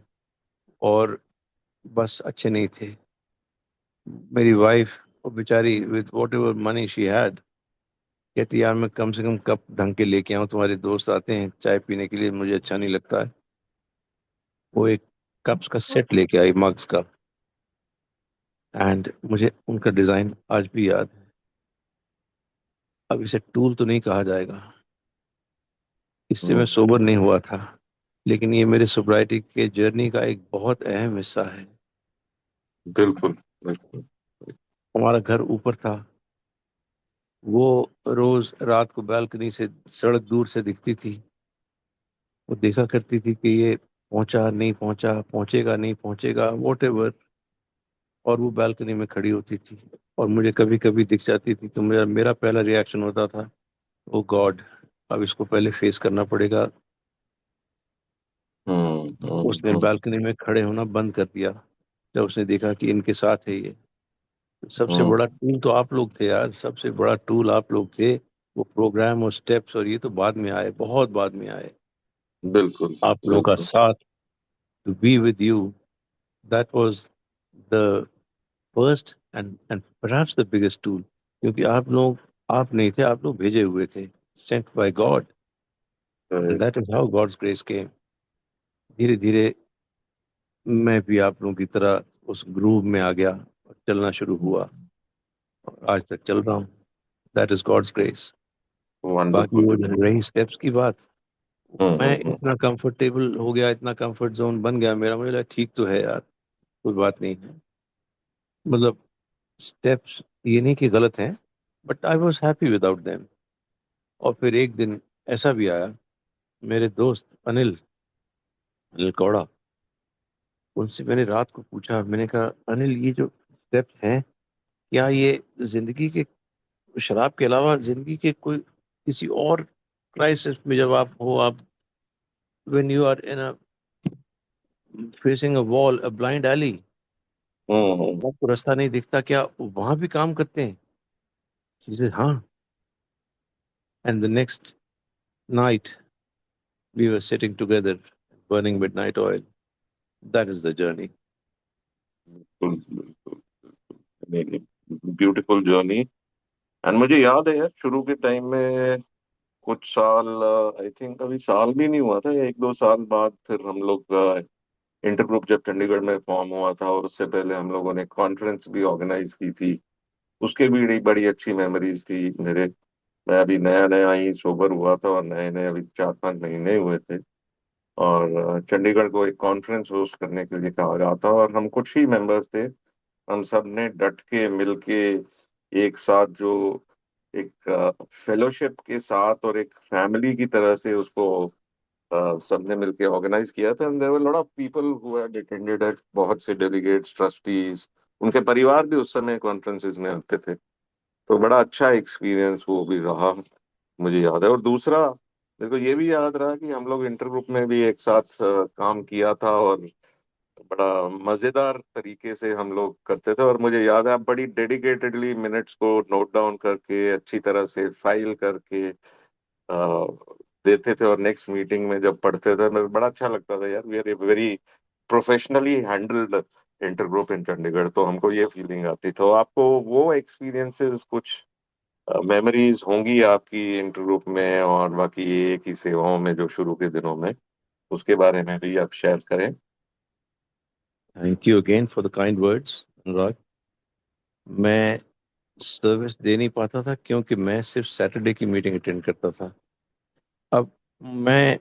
और बस अच्छे नहीं थे। मेरी वाइफ, वो बेचारी, with what ever money she had, कहती यार मैं कम से कम कप ढंग के लेके आऊं, तुम्हारे दोस्त आते हैं चाय पीने के लिए, मुझे अच्छा नहीं लगता है। वो एक कप्स का सेट लेके आई, मग्स का। एंड मुझे उनका डिजाइन आज भी याद है। अब इसे टूल तो नहीं कहा जाएगा, इससे मैं हम्म। सोबर नहीं हुआ था, लेकिन ये मेरे सोब्राइटी के जर्नी का एक बहुत अहम हिस्सा है। बिल्कुल बिल्कुल। हमारा घर ऊपर था। वो रोज रात को बालकनी से सड़क दूर से दिखती थी। वो देखा करती थी कि ये पहुंचा नहीं पहुंचा, पहुंचेगा नहीं पहुंचेगा, वॉट एवर। और वो बालकनी में खड़ी होती थी और मुझे कभी कभी दिख जाती थी, तो मेरा मेरा पहला रिएक्शन होता था, ओ गॉड, अब इसको पहले फेस करना पड़ेगा। हम्म। उसने हम्म। बालकनी में खड़े होना बंद कर दिया जब उसने देखा कि इनके साथ है ये। सबसे हम्म। बड़ा टूल तो आप लोग थे यार, सबसे बड़ा टूल आप लोग थे। वो प्रोग्राम और स्टेप्स और ये तो बाद में आए, बहुत बाद में आए। बिल्कुल आप लोगों का बिल्कुल। साथ, to be with you, that was the first and perhaps the biggest tool. क्योंकि आप नहीं थे, आप लोग भेजे हुए थे, sent by God. And that is how God's grace came. धीरे धीरे मैं भी आप लोगों की तरह उस ग्रूव में आ गया और चलना शुरू हुआ, और आज तक चल रहा हूँ। That is God's grace. बाकी वंडरफुल। वो जो रही स्टेप्स की बात, मैं हम्म। इतना कंफर्टेबल हो गया, इतना कंफर्ट जोन बन गया मेरा, मुझे लगा ठीक तो है यार, कोई बात नहीं है। मतलब स्टेप्स ये नहीं कि गलत हैं, but I was happy without them. और फिर एक दिन ऐसा भी आया, मेरे दोस्त अनिल, अनिल कौड़ा, उनसे मैंने रात को पूछा, मैंने कहा अनिल ये जो स्टेप्स हैं, क्या ये जिंदगी के, शराब के अलावा जिंदगी के कोई किसी और क्राइसिस में जब आप हो, आप when you are in a facing a wall, a blind alley, hmm. आपको रास्ता नहीं दिखता, क्या वहां भी काम करते हैं? चीजें, हाँ। And the next night we were sitting together burning midnight oil. That is the journey. बिल्कुल। Beautiful journey. एंड मुझे याद है यार, शुरू के टाइम में कुछ साल, आई थिंक अभी साल भी नहीं हुआ था, या एक दो साल बाद फिर हम लोग इंटर ग्रुप जब चंडीगढ़ में फॉर्म हुआ था, और उससे पहले हम लोगों ने कॉन्फ्रेंस भी ऑर्गेनाइज की थी। उसके भी बड़ी बड़ी अच्छी मेमोरीज थी मेरे। मैं अभी नया नया ही सोबर हुआ था, और नए नए अभी 4-5 महीने हुए थे। और चंडीगढ़ को एक कॉन्फ्रेंस होस्ट करने के लिए कहा गया था, और हम कुछ ही मेंबर्स थे। हम सब ने डट के मिल के एक साथ जो एक फेलोशिप के साथ और एक फैमिली की तरह से उसको सबने मिलके ऑर्गेनाइज किया था। And there were lot of people who had attended it, बहुत से डेलीगेट्स, ट्रस्टीज, उनके परिवार भी उस समय कॉन्फ्रेंसेस में आते थे। तो बड़ा अच्छा एक्सपीरियंस वो भी रहा, मुझे याद है। और दूसरा, मेरे को ये भी याद रहा कि हम लोग इंटर ग्रुप में भी एक साथ काम किया था, और बड़ा मजेदार तरीके से हम लोग करते थे। और मुझे याद है, आप बड़ी डेडिकेटेडली मिनट्स को नोट डाउन करके अच्छी तरह से फाइल करके देते थे, और नेक्स्ट मीटिंग में जब पढ़ते थे, मेरे बड़ा अच्छा लगता था यार, we are a very professionally handled inter group in Chandigarh, तो हमको ये फीलिंग आती। तो आपको वो एक्सपीरियंसेस, कुछ मेमोरीज होंगी आपकी इंटर ग्रुप में और बाकी एक ही सेवाओं में जो शुरू के दिनों में, उसके बारे में भी आप शेयर करें। Thank you again for the kind words Anurag. मैं सर्विस दे नहीं पाता था क्योंकि मैं सिर्फ सैटरडे की मीटिंग अटेंड करता था। अब मैं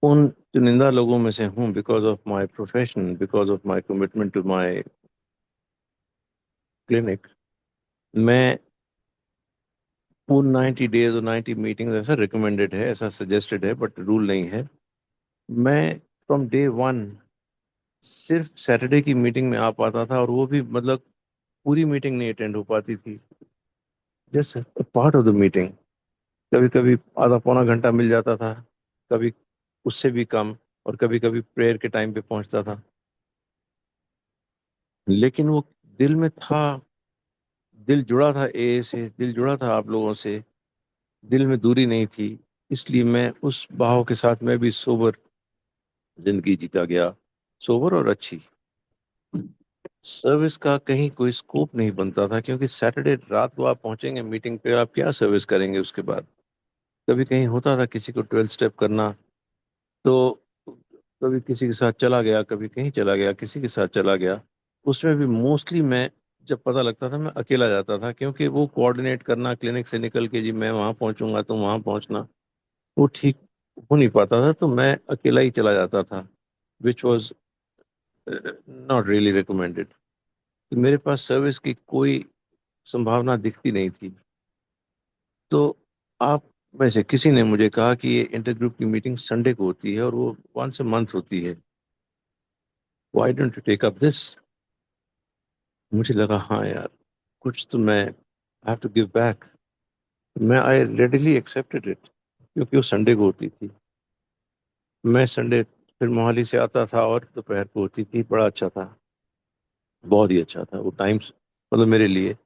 उन चुनिंदा लोगों में से हूँ, because of my profession, because of my commitment to my clinic. मैं वो 90 डेज और 90 मीटिंग्स ऐसा रिकमेंडेड है, ऐसा सजेस्टेड है, बट रूल नहीं है। मैं फ्रॉम डे वन सिर्फ सैटरडे की मीटिंग में आ पाता था, और वो भी मतलब पूरी मीटिंग नहीं अटेंड हो पाती थी, just part of the meeting. कभी कभी आधा पौना घंटा मिल जाता था, कभी उससे भी कम, और कभी कभी प्रेयर के टाइम पे पहुंचता था। लेकिन वो दिल में था, दिल जुड़ा था ए से, दिल जुड़ा था आप लोगों से, दिल में दूरी नहीं थी। इसलिए मैं उस बहाव के साथ मैं भी सोबर जिंदगी जीता गया, सोबर और अच्छी। सर्विस का कहीं कोई स्कोप नहीं बनता था, क्योंकि सैटरडे रात को आप पहुंचेंगे मीटिंग पे, आप क्या सर्विस करेंगे उसके बाद। कभी कहीं होता था किसी को 12 स्टेप करना, तो कभी किसी के साथ चला गया, कभी कहीं चला गया, किसी के साथ चला गया। उसमें भी मोस्टली मैं, जब पता लगता था, मैं अकेला जाता था, क्योंकि वो कोऑर्डिनेट करना क्लिनिक से निकल के, जी मैं वहां पहुंचूंगा तुम वहां पहुंचना, वो ठीक हो नहीं पाता था। तो मैं अकेला ही चला जाता था, which was not really recommended. मेरे पास सर्विस की कोई संभावना दिखती नहीं थी। तो आप में से किसी ने मुझे कहा कि ये इंटर ग्रुप की मीटिंग संडे को होती है और वो वंस अ मंथ होती है, why don't you take up this. मुझे लगा हाँ यार, कुछ तो मैं हैव टू गिव बैक। मैं आई रेडिली एक्सेप्टेड इट, क्योंकि वो संडे को होती थी। मैं संडे फिर मोहाली से आता था और दोपहर को होती थी। बड़ा अच्छा था, बहुत ही अच्छा था वो टाइम्स। मतलब मेरे लिए,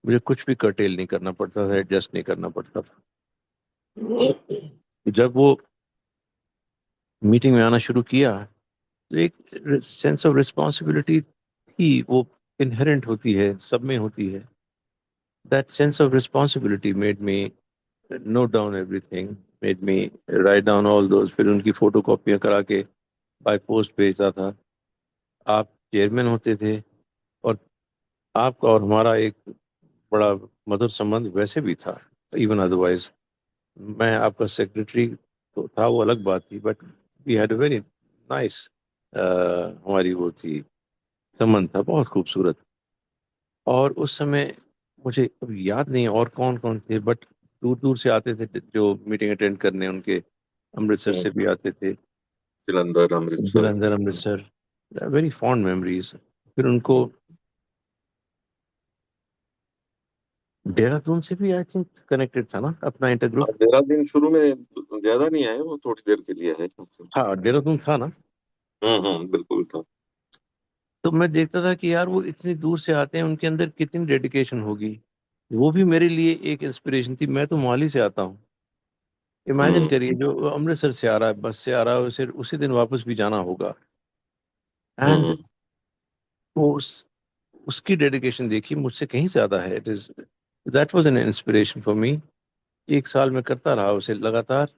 मुझे कुछ भी कर्टेल नहीं करना पड़ता था, एडजस्ट नहीं करना पड़ता था। जब वो मीटिंग में आना शुरू किया, तो एक सेंस ऑफ रिस्पॉन्सिबिलिटी थी, वो इनहेरेंट होती है, सब में होती है। That sense of responsibility made me note down everything, made me write down all those. फिर उनकी फोटो कॉपियाँ करा के बाय पोस्ट भेजता था। आप चेयरमैन होते थे, और आपका और हमारा एक बड़ा मधुर संबंध वैसे भी था, इवन अदरवाइज। मैं आपका सेक्रेटरी तो था, वो अलग बात थी, but we had a very nice, हमारी वो थी, संबंध था बहुत खूबसूरत। और उस समय मुझे अब याद नहीं और कौन कौन थे, बट दूर दूर से आते थे जो मीटिंग अटेंड करने, उनके अमृतसर से भी आते थे, Jalandhar, Amritsar. Jalandhar, Amritsar. Very fond memories. फिर उनको देहरादून से भी आई थिंक कनेक्टेड था ना अपना इंटर ग्रुप। देहरादून शुरू में ज्यादा नहीं आए, वो थोड़ी देर के लिए है। हाँ, देहरादून था ना। बिल्कुल था। तो मैं देखता था कि यार वो इतनी दूर से आते हैं, उनके अंदर कितनी डेडिकेशन होगी। वो भी मेरे लिए एक इंस्पिरेशन थी। मैं तो मोहाली से आता हूँ, इमेजिन हम्म करिए, जो अमृतसर से आ रहा है, बस से आ रहा है, उसे उसी दिन वापस भी जाना होगा। एंड हम्म वो उसकी डेडिकेशन देखिए, मुझसे कहीं ज्यादा है। It is, that was an inspiration for me. एक साल में करता रहा उसे लगातार।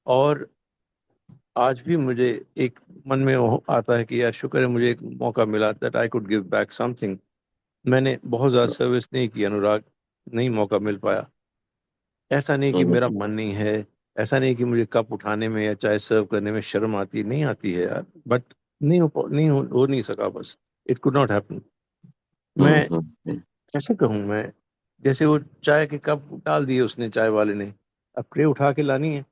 और आज भी मुझे एक मन में आता है कि यार शुक्र है मुझे एक मौका मिला, that I could give back something. मैंने बहुत ज्यादा सर्विस नहीं की अनुराग, नहीं मौका मिल पाया। ऐसा नहीं कि मेरा हम्म मन नहीं है, ऐसा नहीं कि मुझे कप उठाने में या चाय सर्व करने में शर्म आती, नहीं आती है यार, बट हो नहीं सका बस। It could not happen. मैं हम्म कैसे कहूँ मैं, जैसे वो चाय के कप डाल दिए उसने, चाय वाले ने, अब ट्रे उठा के लानी है।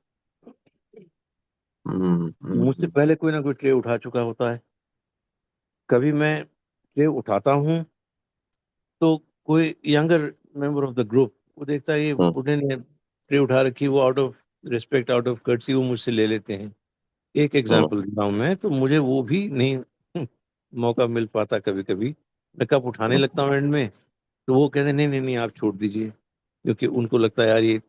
मुझसे हम्म पहले कोई ना कोई ट्रे उठा चुका होता है। कभी मैं ट्रे उठाता हूँ, तो कोई younger member of the group, वो देखता है ये हम्म बूढ़े ने ट्रे उठा रखी, वो out of respect, out of courtesy वो मुझसे ले लेते हैं। एक एग्जांपल दे रहा हूँ मैं, तो मुझे वो भी नहीं मौका मिल पाता। कभी कभी मैं कप उठाने लगता हूँ एंड में, तो वो कहते हैं नहीं नहीं नहीं आप छोड़ दीजिए, क्योंकि उनको लगता है यार ये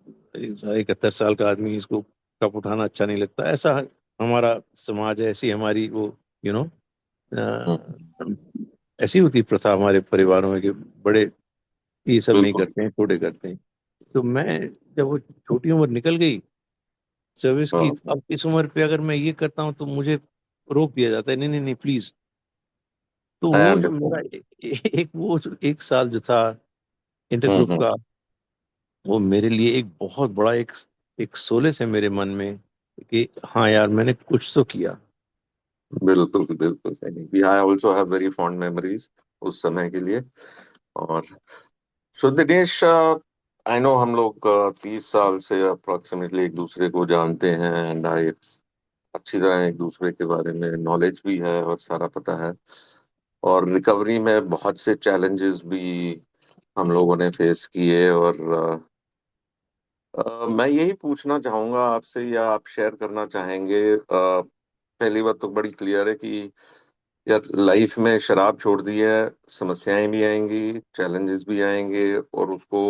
71 साल का आदमी, इसको कप उठाना अच्छा नहीं लगता। ऐसा हमारा समाज है, ऐसी हमारी वो, यू नो, हम्म ऐसी होती प्रथा हमारे परिवारों में कि बड़े ये सब नहीं बिल्कुल। करते हैं, छोटे करते हैं। तो मैं, जब वो छोटी उम्र निकल गई सर्विस की, हाँ। अब इस उम्र पे अगर मैं ये करता हूँ तो मुझे रोक दिया जाता है, नहीं नहीं नहीं प्लीज। तो आई वो जब अंडरस्टैंड। मेरा एक वो जो एक साल जो था इंटर ग्रुप हम्म। का, वो मेरे लिए एक बहुत बड़ा एक एक सोलेस है मेरे मन में कि हाँ यार मैंने कुछ तो किया। बिल्कुल बिल्कुल सही। We I also have very fond memories उस समय के लिए। और सो दिनेश, आई नो हम लोग 30 साल से अप्रोक्सीमेटली एक दूसरे को जानते हैं, एंड आई अच्छी तरह एक दूसरे के बारे में नॉलेज भी है और सारा पता है। और रिकवरी में बहुत से चैलेंजेस भी हम लोगों ने फेस किए। और मैं यही पूछना चाहूंगा आपसे, या आप शेयर करना चाहेंगे। पहली बात तो बड़ी क्लियर है कि यार लाइफ में शराब छोड़ दी है, समस्याएं भी आएंगी, चैलेंजेस भी आएंगे, और उसको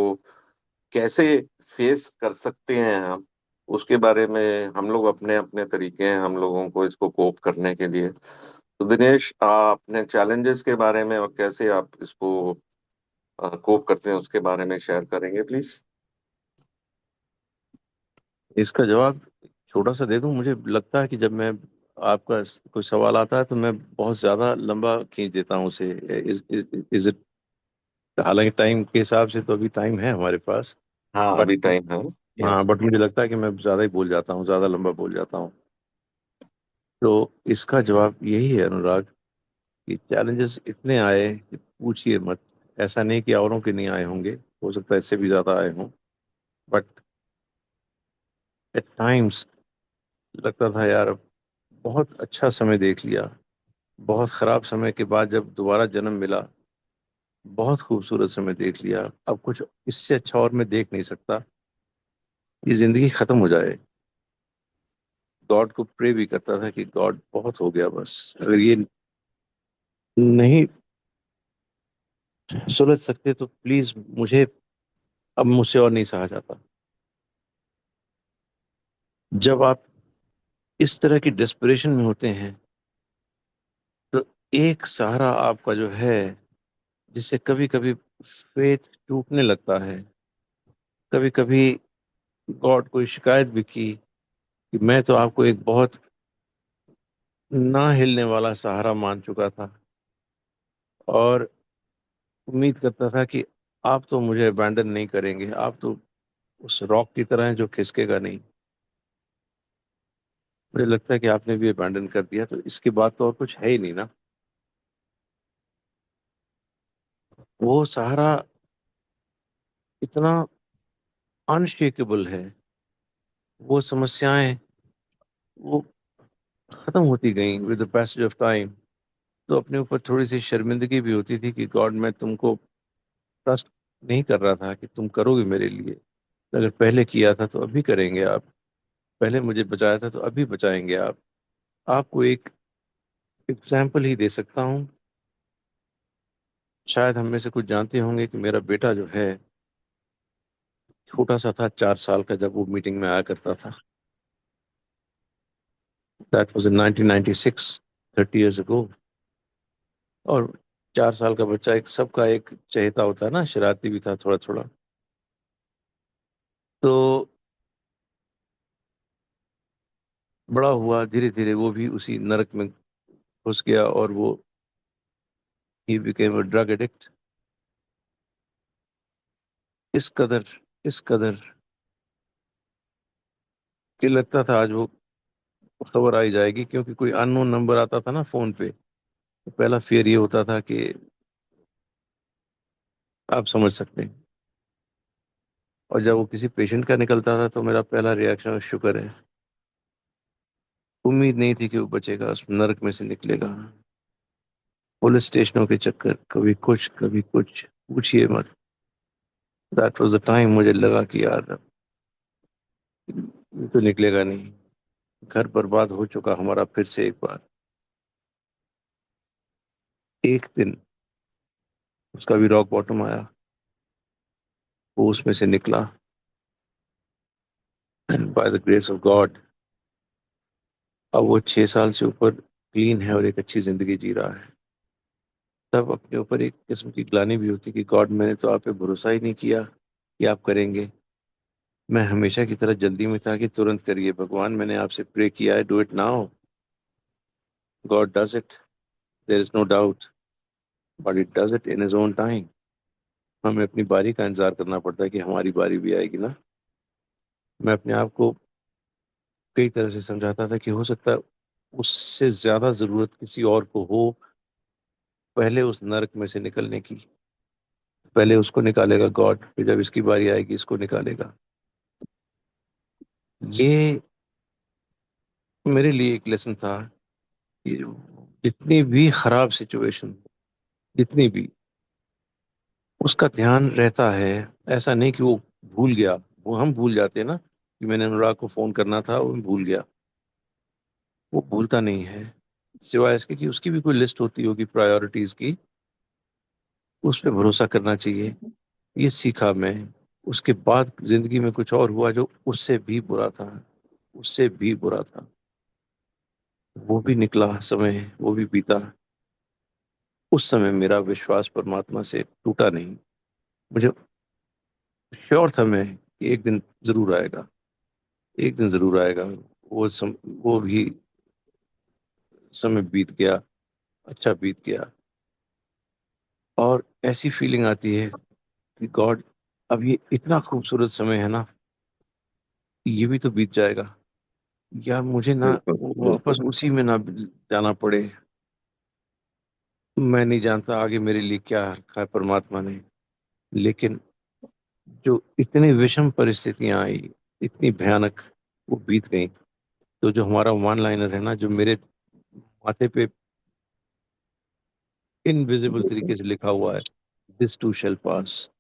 कैसे फेस कर सकते हैं हम, उसके बारे में हम लोग अपने अपने तरीके हैं हम लोगों को इसको कोप करने के लिए। तो दिनेश, आप अपने चैलेंजेस के बारे में और कैसे आप इसको कोप करते हैं उसके बारे में शेयर करेंगे प्लीज। इसका जवाब छोटा सा दे दूं, मुझे लगता है कि जब मैं आपका कोई सवाल आता है तो मैं बहुत ज्यादा लंबा खींच देता हूँ उसे। इज इट, हालांकि टाइम के हिसाब से तो अभी टाइम है हमारे पास, हाँ, बट अभी टाइम है। हाँ, यस। बट मुझे लगता है कि मैं ज्यादा ही बोल जाता हूँ, ज्यादा लंबा बोल जाता हूँ। तो इसका जवाब यही है अनुराग, कि चैलेंजेस इतने आए कि पूछिए मत। ऐसा नहीं कि औरों के नहीं आए होंगे, हो सकता है इससे भी ज्यादा आए हों, बट एट टाइम्स लगता था यार बहुत अच्छा समय देख लिया, बहुत खराब समय के बाद जब दोबारा जन्म मिला बहुत खूबसूरत समय देख लिया, अब कुछ इससे अच्छा और मैं देख नहीं सकता, ये जिंदगी खत्म हो जाए। गॉड को प्रे भी करता था कि गॉड बहुत हो गया, बस अगर ये नहीं सुलझ सकते तो प्लीज मुझे, अब मुझसे और नहीं सहा जाता। जब आप इस तरह की डेस्परेशन में होते हैं तो एक सहारा आपका जो है, जिससे कभी कभी फेथ टूटने लगता है, कभी कभी गॉड को शिकायत भी की कि मैं तो आपको एक बहुत ना हिलने वाला सहारा मान चुका था, और उम्मीद करता था कि आप तो मुझे अबैंडन नहीं करेंगे, आप तो उस रॉक की तरह हैं जो खिसकेगा नहीं। मुझे लगता है कि आपने भी अबैंडन कर दिया, तो इसके बाद तो और कुछ है ही नहीं ना। वो सहारा इतना अनशेकेबल है, वो समस्याएं वो खत्म होती गई with the passage of time. तो अपने ऊपर थोड़ी सी शर्मिंदगी भी होती थी कि गॉड, मैं तुमको ट्रस्ट नहीं कर रहा था कि तुम करोगे मेरे लिए। अगर पहले किया था तो अभी करेंगे आप, पहले मुझे बचाया था तो अभी बचाएंगे आप। आपको एक एग्जाम्पल ही दे सकता हूँ। शायद हम में से कुछ जानते होंगे कि मेरा बेटा जो है छोटा सा था, 4 साल का, जब वो मीटिंग में आया करता था। That was in 1996, 30 years ago। और 4 साल का बच्चा एक सबका एक चहेता होता है ना, शरारती भी था थोड़ा थोड़ा। तो बड़ा हुआ, धीरे धीरे वो भी उसी नरक में घुस गया, और वो he became a drug addict. इस कदर, इस कदर कि लगता था आज वो खबर आई जाएगी, क्योंकि कोई अननोन नंबर आता था ना फोन पे, तो पहला फियर ये होता था कि आप समझ सकते हैं। और जब वो किसी पेशेंट का निकलता था तो मेरा पहला रिएक्शन शुक्र है, उम्मीद नहीं थी कि वो बचेगा, उस नरक में से निकलेगा। पुलिस स्टेशनों के चक्कर, कभी कुछ कभी कुछ, पूछिए मत। दैट वाज द टाइम मुझे लगा कि यार ये तो निकलेगा नहीं, घर बर्बाद हो चुका हमारा फिर से एक बार। एक दिन उसका भी रॉक बॉटम आया, वो उसमें से निकला, and by the grace of God अब वो 6 साल से ऊपर क्लीन है और एक अच्छी जिंदगी जी रहा है। तब अपने ऊपर एक किस्म की ग्लानि भी होती कि गॉड, मैंने तो आप पे भरोसा ही नहीं किया कि आप करेंगे। मैं हमेशा की तरह जल्दी में था कि तुरंत करिए भगवान, मैंने आपसे प्रे किया है, do it now. God does it, there is no doubt, but it does it in his own time. हमें अपनी बारी का इंतजार करना पड़ता है कि हमारी बारी भी आएगी ना। मैं अपने आप को कई तरह से समझाता था कि हो सकता है उससे ज्यादा जरूरत किसी और को हो, पहले उस नरक में से निकलने की। पहले उसको निकालेगा गॉड, फिर जब इसकी बारी आएगी इसको निकालेगा। ये मेरे लिए एक लेसन था कि जितनी भी खराब सिचुएशन, जितनी भी, उसका ध्यान रहता है। ऐसा नहीं कि वो भूल गया। वो हम भूल जाते हैं ना कि मैंने अनुराग को फोन करना था, वो भूल गया। वो भूलता नहीं है, सिवाय इसके कि उसकी भी कोई लिस्ट होती होगी प्रायोरिटीज की। उस पर भरोसा करना चाहिए। ये सीखा मैं। उसके बाद जिंदगी में कुछ और हुआ जो उससे भी बुरा था, उससे भी बुरा था। वो भी निकला समय, वो भी बीता। उस समय मेरा विश्वास परमात्मा से टूटा नहीं। मुझे श्योर था मैं कि एक दिन जरूर आएगा, एक दिन जरूर आएगा। वो भी समय बीत गया, अच्छा बीत गया। और ऐसी फीलिंग आती है कि गॉड, अब ये इतना खूबसूरत समय है ना, ये भी तो बीत जाएगा। यार मुझे ना बिल्कुल वापस बिल्कुल। उसी में ना जाना पड़े। मैं नहीं जानता आगे मेरे लिए क्या रखा है परमात्मा ने, लेकिन जो इतनी विषम परिस्थितियां आई, इतनी भयानक, वो बीत गई। तो जो हमारा वन लाइनर है ना, जो मेरे माथे पे इनविजिबल तरीके से लिखा हुआ है, this too shall pass,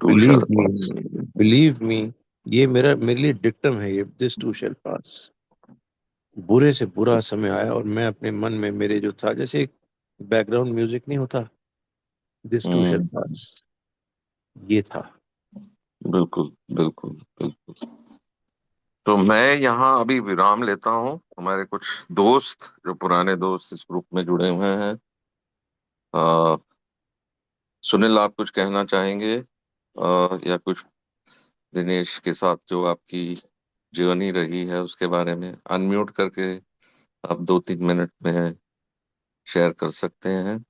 too believe shall me, pass. Believe me. ये मेरे लिए डिक्टम है, ये दिस टू शैल पास। बुरे से बुरा समय आया और मैं अपने मन में, मेरे जो था जैसे एक बैकग्राउंड म्यूजिक नहीं होता, दिस टू शैल हम्म। पास, ये था। बिल्कुल बिल्कुल बिल्कुल। तो मैं यहाँ अभी विराम लेता हूँ। हमारे कुछ दोस्त, जो पुराने दोस्त इस ग्रुप में जुड़े हुए हैं, सुनील, आप कुछ कहना चाहेंगे? या कुछ दिनेश के साथ जो आपकी जर्नी रही है उसके बारे में अनम्यूट करके आप 2-3 मिनट में शेयर कर सकते हैं।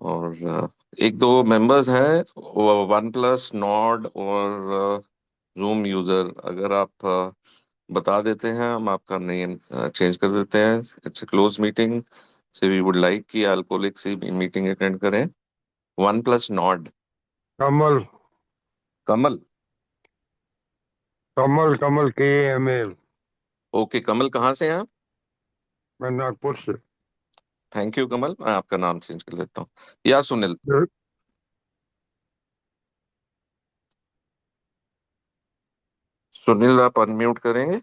और एक दो मेंबर्स हैं, वन प्लस नॉड और जूम यूजर, अगर आप बता देते हैं, हम आपका नेम चेंज कर देते हैं। It's a close meeting, so we would like कि अल्कोहलिक से मीटिंग अटेंड करें। One plus nod. Kamal. Kamal. Kamal Kamal KML। Okay Kamal, कहाँ से हैं आप? मैं नागपुर से। थैंक यू कमल, मैं आपका नाम चेंज कर लेता हूँ। या सुनील। सुनील, आप अनम्यूट करेंगे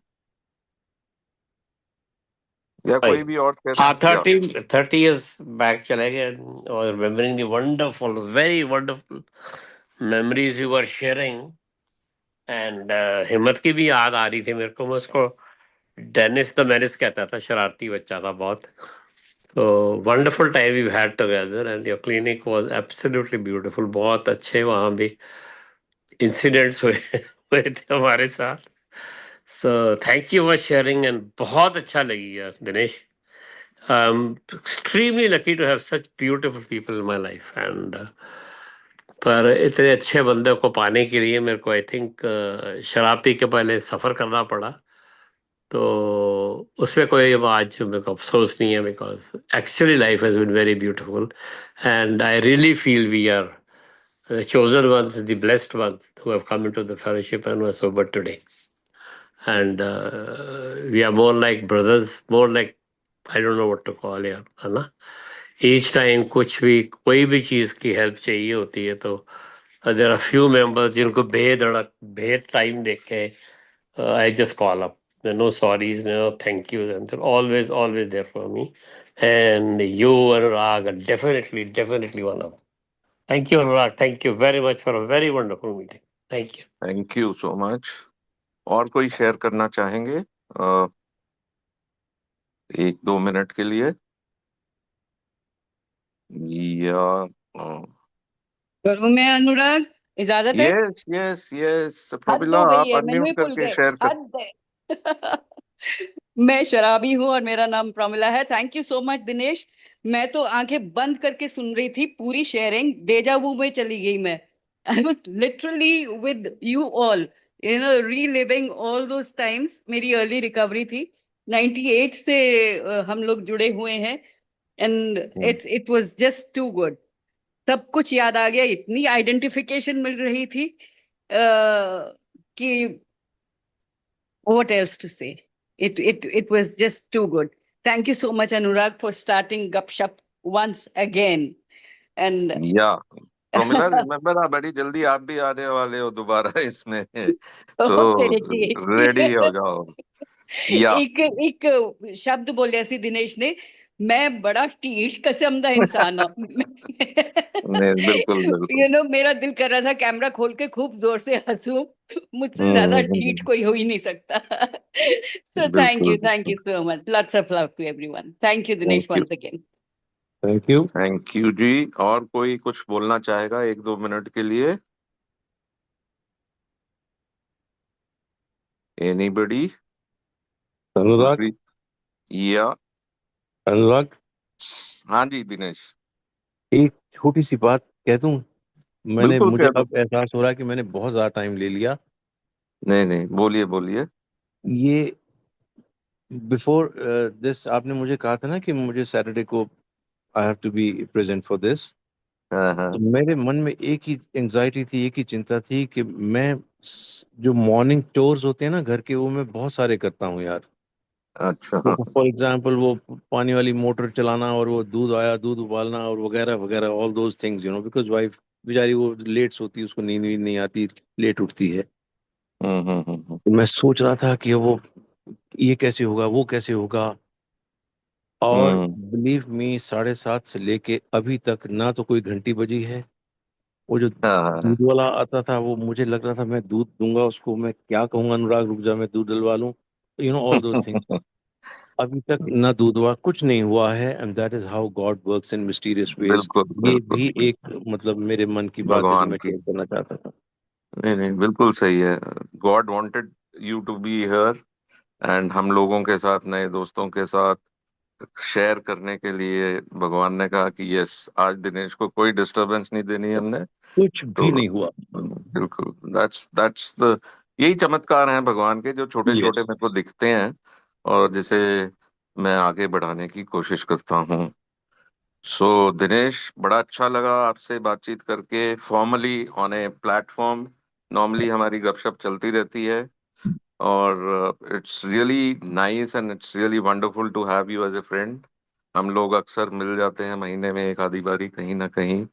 या भाई, कोई भी और हाँ, या 30 30 years बैक चले गए और remembering the wonderful, very wonderful memories you were sharing. And हिम्मत की भी याद आ रही थी मेरे को। मैं उसको डेनिस द मेनिस कहता था, शरारती बच्चा था बहुत। तो wonderful time we had together and your clinic was absolutely beautiful. बहुत अच्छे वहाँ भी इंसिडेंट्स हुए हुए थे हमारे साथ। So thank you for sharing and बहुत अच्छा लगी यार Dinesh. I'm extremely lucky to have such beautiful people in my life and पर इतने अच्छे बंदे को पाने के लिए मेरे को आई थिंक शराब पी के पहले सफ़र करना पड़ा। तो उसमें कोई अब आज मेरे को अफसोस नहीं है, because actually life has been very beautiful and I really feel we are the chosen ones, the blessed ones who have come into the fellowship and were sober today. And we are more like brothers, more like, I don't know what to call यार, है ना? ईच टाइम कुछ भी, कोई भी चीज़ की हेल्प चाहिए होती है तो देर आर फ्यू मेंबर्स जिनको बेधड़क भेद टाइम देखे I just call up. No sorries, no thank you, and always always there for me. And you Anurag are definitely one of them. Thank you Anurag, thank you very much for a very wonderful meeting. Thank you. Thank you so much. और कोई शेयर करना चाहेंगे 1-2 मिनट के लिए? या करूं मैं अनुराग, इजाजत है? यस यस यस हद प्रमिला, हो गई आप है, मैंने अनम्यूट ही भूल करके गए। शेयर कर। हद है। मैं शराबी हूँ और मेरा नाम प्रमिला है। Thank you so much Dinesh. मैं तो आंखें बंद करके सुन रही थी पूरी शेयरिंग, डेजा वू में चली गई मैं। I was literally with you all, reliving all those times. मेरी अर्ली रिकवरी थी, 98 से हम लोग जुड़े हुए हैं। And it was just too good. सब कुछ याद आ गया, इतनी आइडेंटिफिकेशन मिल रही थी कि what else to say. It was just too good. Thank you so much, Anurag, for starting Gupshup once again. And या प्रमिला रिमेम्बर, आप बड़ी जल्दी आप भी आने वाले हो दोबारा इसमें, तो रेडी हो जाओ। या एक शब्द बोलिया सी दिनेश ने, मैं बड़ा ढीठ किस्म दा इंसान हूं। नहीं, बिल्कुल बिल्कुल। मेरा दिल कर रहा था कैमरा खोल के खूब जोर से हंसूं। मुझसे ज्यादा ढीठ हम्म, कोई हो ही नहीं सकता। So बिल्कुल thank बिल्कुल। you so much. Lots of love to everyone. Thank you, thank Dinesh, you, once again. Thank you. Thank you ji. और कोई कुछ बोलना चाहेगा 1-2 मिनट के लिए? एनीबडी? अनुराग, दूसरी? या अनुराग, हाँ जी दिनेश, एक छोटी सी बात कह दूं? बिल्कुल मुझे कह दो। अब एहसास हो रहा है कि मैंने बहुत ज्यादा टाइम ले लिया। नहीं नहीं, बोलिए बोलिए। ये बिफोर दिस आपने मुझे कहा था ना कि मुझे सैटरडे को I have to be present for this. हाँ हाँ। तो मेरे मन में एक ही एंजाइटी थी, एक ही चिंता थी कि मैं जो मॉर्निंग टूर्स होते हैं ना घर के, वो मैं बहुत सारे करता हूँ यार। अच्छा। फॉर एग्जाम्पल वो पानी वाली मोटर चलाना, और वो दूध आया दूध उबालना, और वगैरह वगैरह, all those things because wife बेचारी वो लेट सोती है, उसको नींद वींद नहीं आती, लेट उठती है। हम्म। तो मैं सोच रहा था कि वो ये कैसे होगा, वो कैसे होगा। और हम्म, बिलीव मी, 7:30 से लेके अभी तक ना तो कोई घंटी बजी है। वो जो हाँ। दूध वाला आता था, वो मुझे लग रहा था मैं दूध दूंगा उसको, मैं क्या कहूंगा, अनुराग रुक जा मैं दूध डलवा लूं, ऑल दोज थिंग्स। अभी तक ना दूध हुआ, कुछ नहीं हुआ है। And that is how God works in mysterious ways. बिल्कुल ये बिल्कुल। भी एक मतलब मेरे मन की बात है जो भगवान मैं की, शेयर करना चाहता था। नहीं नहीं, बिल्कुल सही है। God wanted you to be here, and हम लोगों के साथ, नए दोस्तों के साथ शेयर करने के लिए भगवान ने कहा कि यस, आज दिनेश को कोई डिस्टरबेंस नहीं देनी है हमने। कुछ तो भी नहीं हुआ। बिल्कुल, दैट्स द, यही चमत्कार हैं भगवान के, जो छोटे छोटे यस। मेरे को दिखते हैं और जिसे मैं आगे बढ़ाने की कोशिश करता हूँ। सो दिनेश, बड़ा अच्छा लगा आपसे बातचीत करके, formally on a platform. Normally हमारी गपशप चलती रहती है, और it's really nice and it's really wonderful to have you as a friend. हम लोग अक्सर मिल जाते हैं महीने में एक आधी बारी कहीं ना कहीं,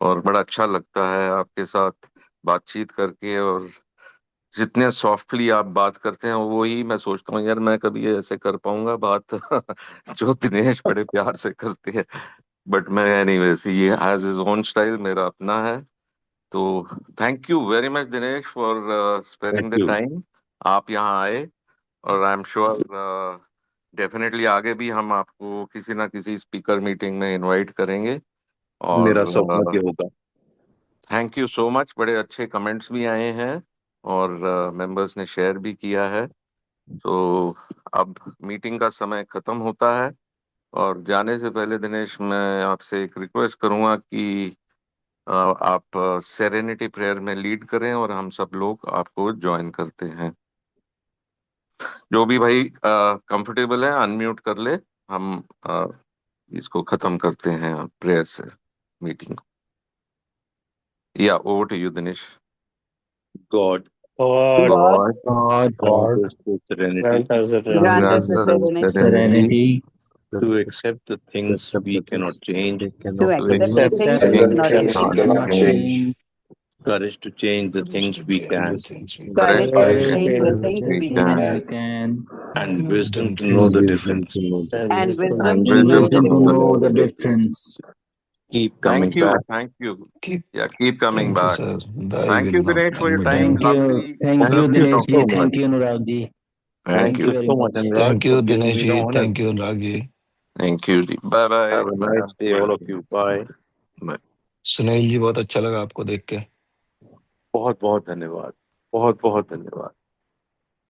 और बड़ा अच्छा लगता है आपके साथ बातचीत करके। और जितने सॉफ्टली आप बात करते हैं, वही मैं सोचता हूँ यार मैं कभी ऐसे कर पाऊंगा बात जो दिनेश बड़े प्यार से करते हैं। बट मैं नहीं, वैसे ये हैज हिज ओन स्टाइल, मेरा अपना है। तो thank you very much Dinesh for thank sparing the you. Time. आप यहाँ आए, और आई एम श्योर डेफिनेटली आगे भी हम आपको किसी ना किसी स्पीकर मीटिंग में इनवाइट करेंगे। मेरा और सौभाग्य होगा। थैंक यू सो मच, बड़े अच्छे कमेंट्स भी आए हैं और मेंबर्स ने शेयर भी किया है। तो अब मीटिंग का समय खत्म होता है, और जाने से पहले दिनेश, मैं आपसे एक रिक्वेस्ट करूंगा कि आप सेरेनिटी प्रेयर में लीड करें, और हम सब लोग आपको ज्वाइन करते हैं। जो भी भाई कंफर्टेबल है अनम्यूट कर ले, हम इसको खत्म करते हैं प्रेयर से meeting. Yeah over to you Dinesh. God और God, God God, grant God, us the serenity grant us grant serenity us the serenity serenity serenity to accept the to things accept we the things cannot change, we to cannot to to accept change, the accept accept things we the things cannot we things change, we we cannot cannot cannot change, change, change, courage to change the things we can, courage to courage courage to to change the change change the things things we things we we can, can, we can, can, and wisdom to know and the wisdom difference. to know the and and wisdom wisdom and to and know wisdom the to wisdom to know the difference. know the difference. difference. Keep coming back. Thank you. Keep, Yeah, keep coming thank you, back. sir. Thy Thank will you, not Dinesh, for mine your be time. done. Thank you, Thank Lovely you Dinesh so ji. speaking with much. Thank you. you, Anurag ji. Thank Thank Thank you you. you very so much, much. Anurag, Thank for you, giving Dinesh me the ji. honor. Thank you, Ragi. Thank you ji, bye bye. Have a nice day all of you, bye. Sunil ji बहुत अच्छा लगा आपको देख के। बहुत बहुत धन्यवाद, बहुत बहुत धन्यवाद।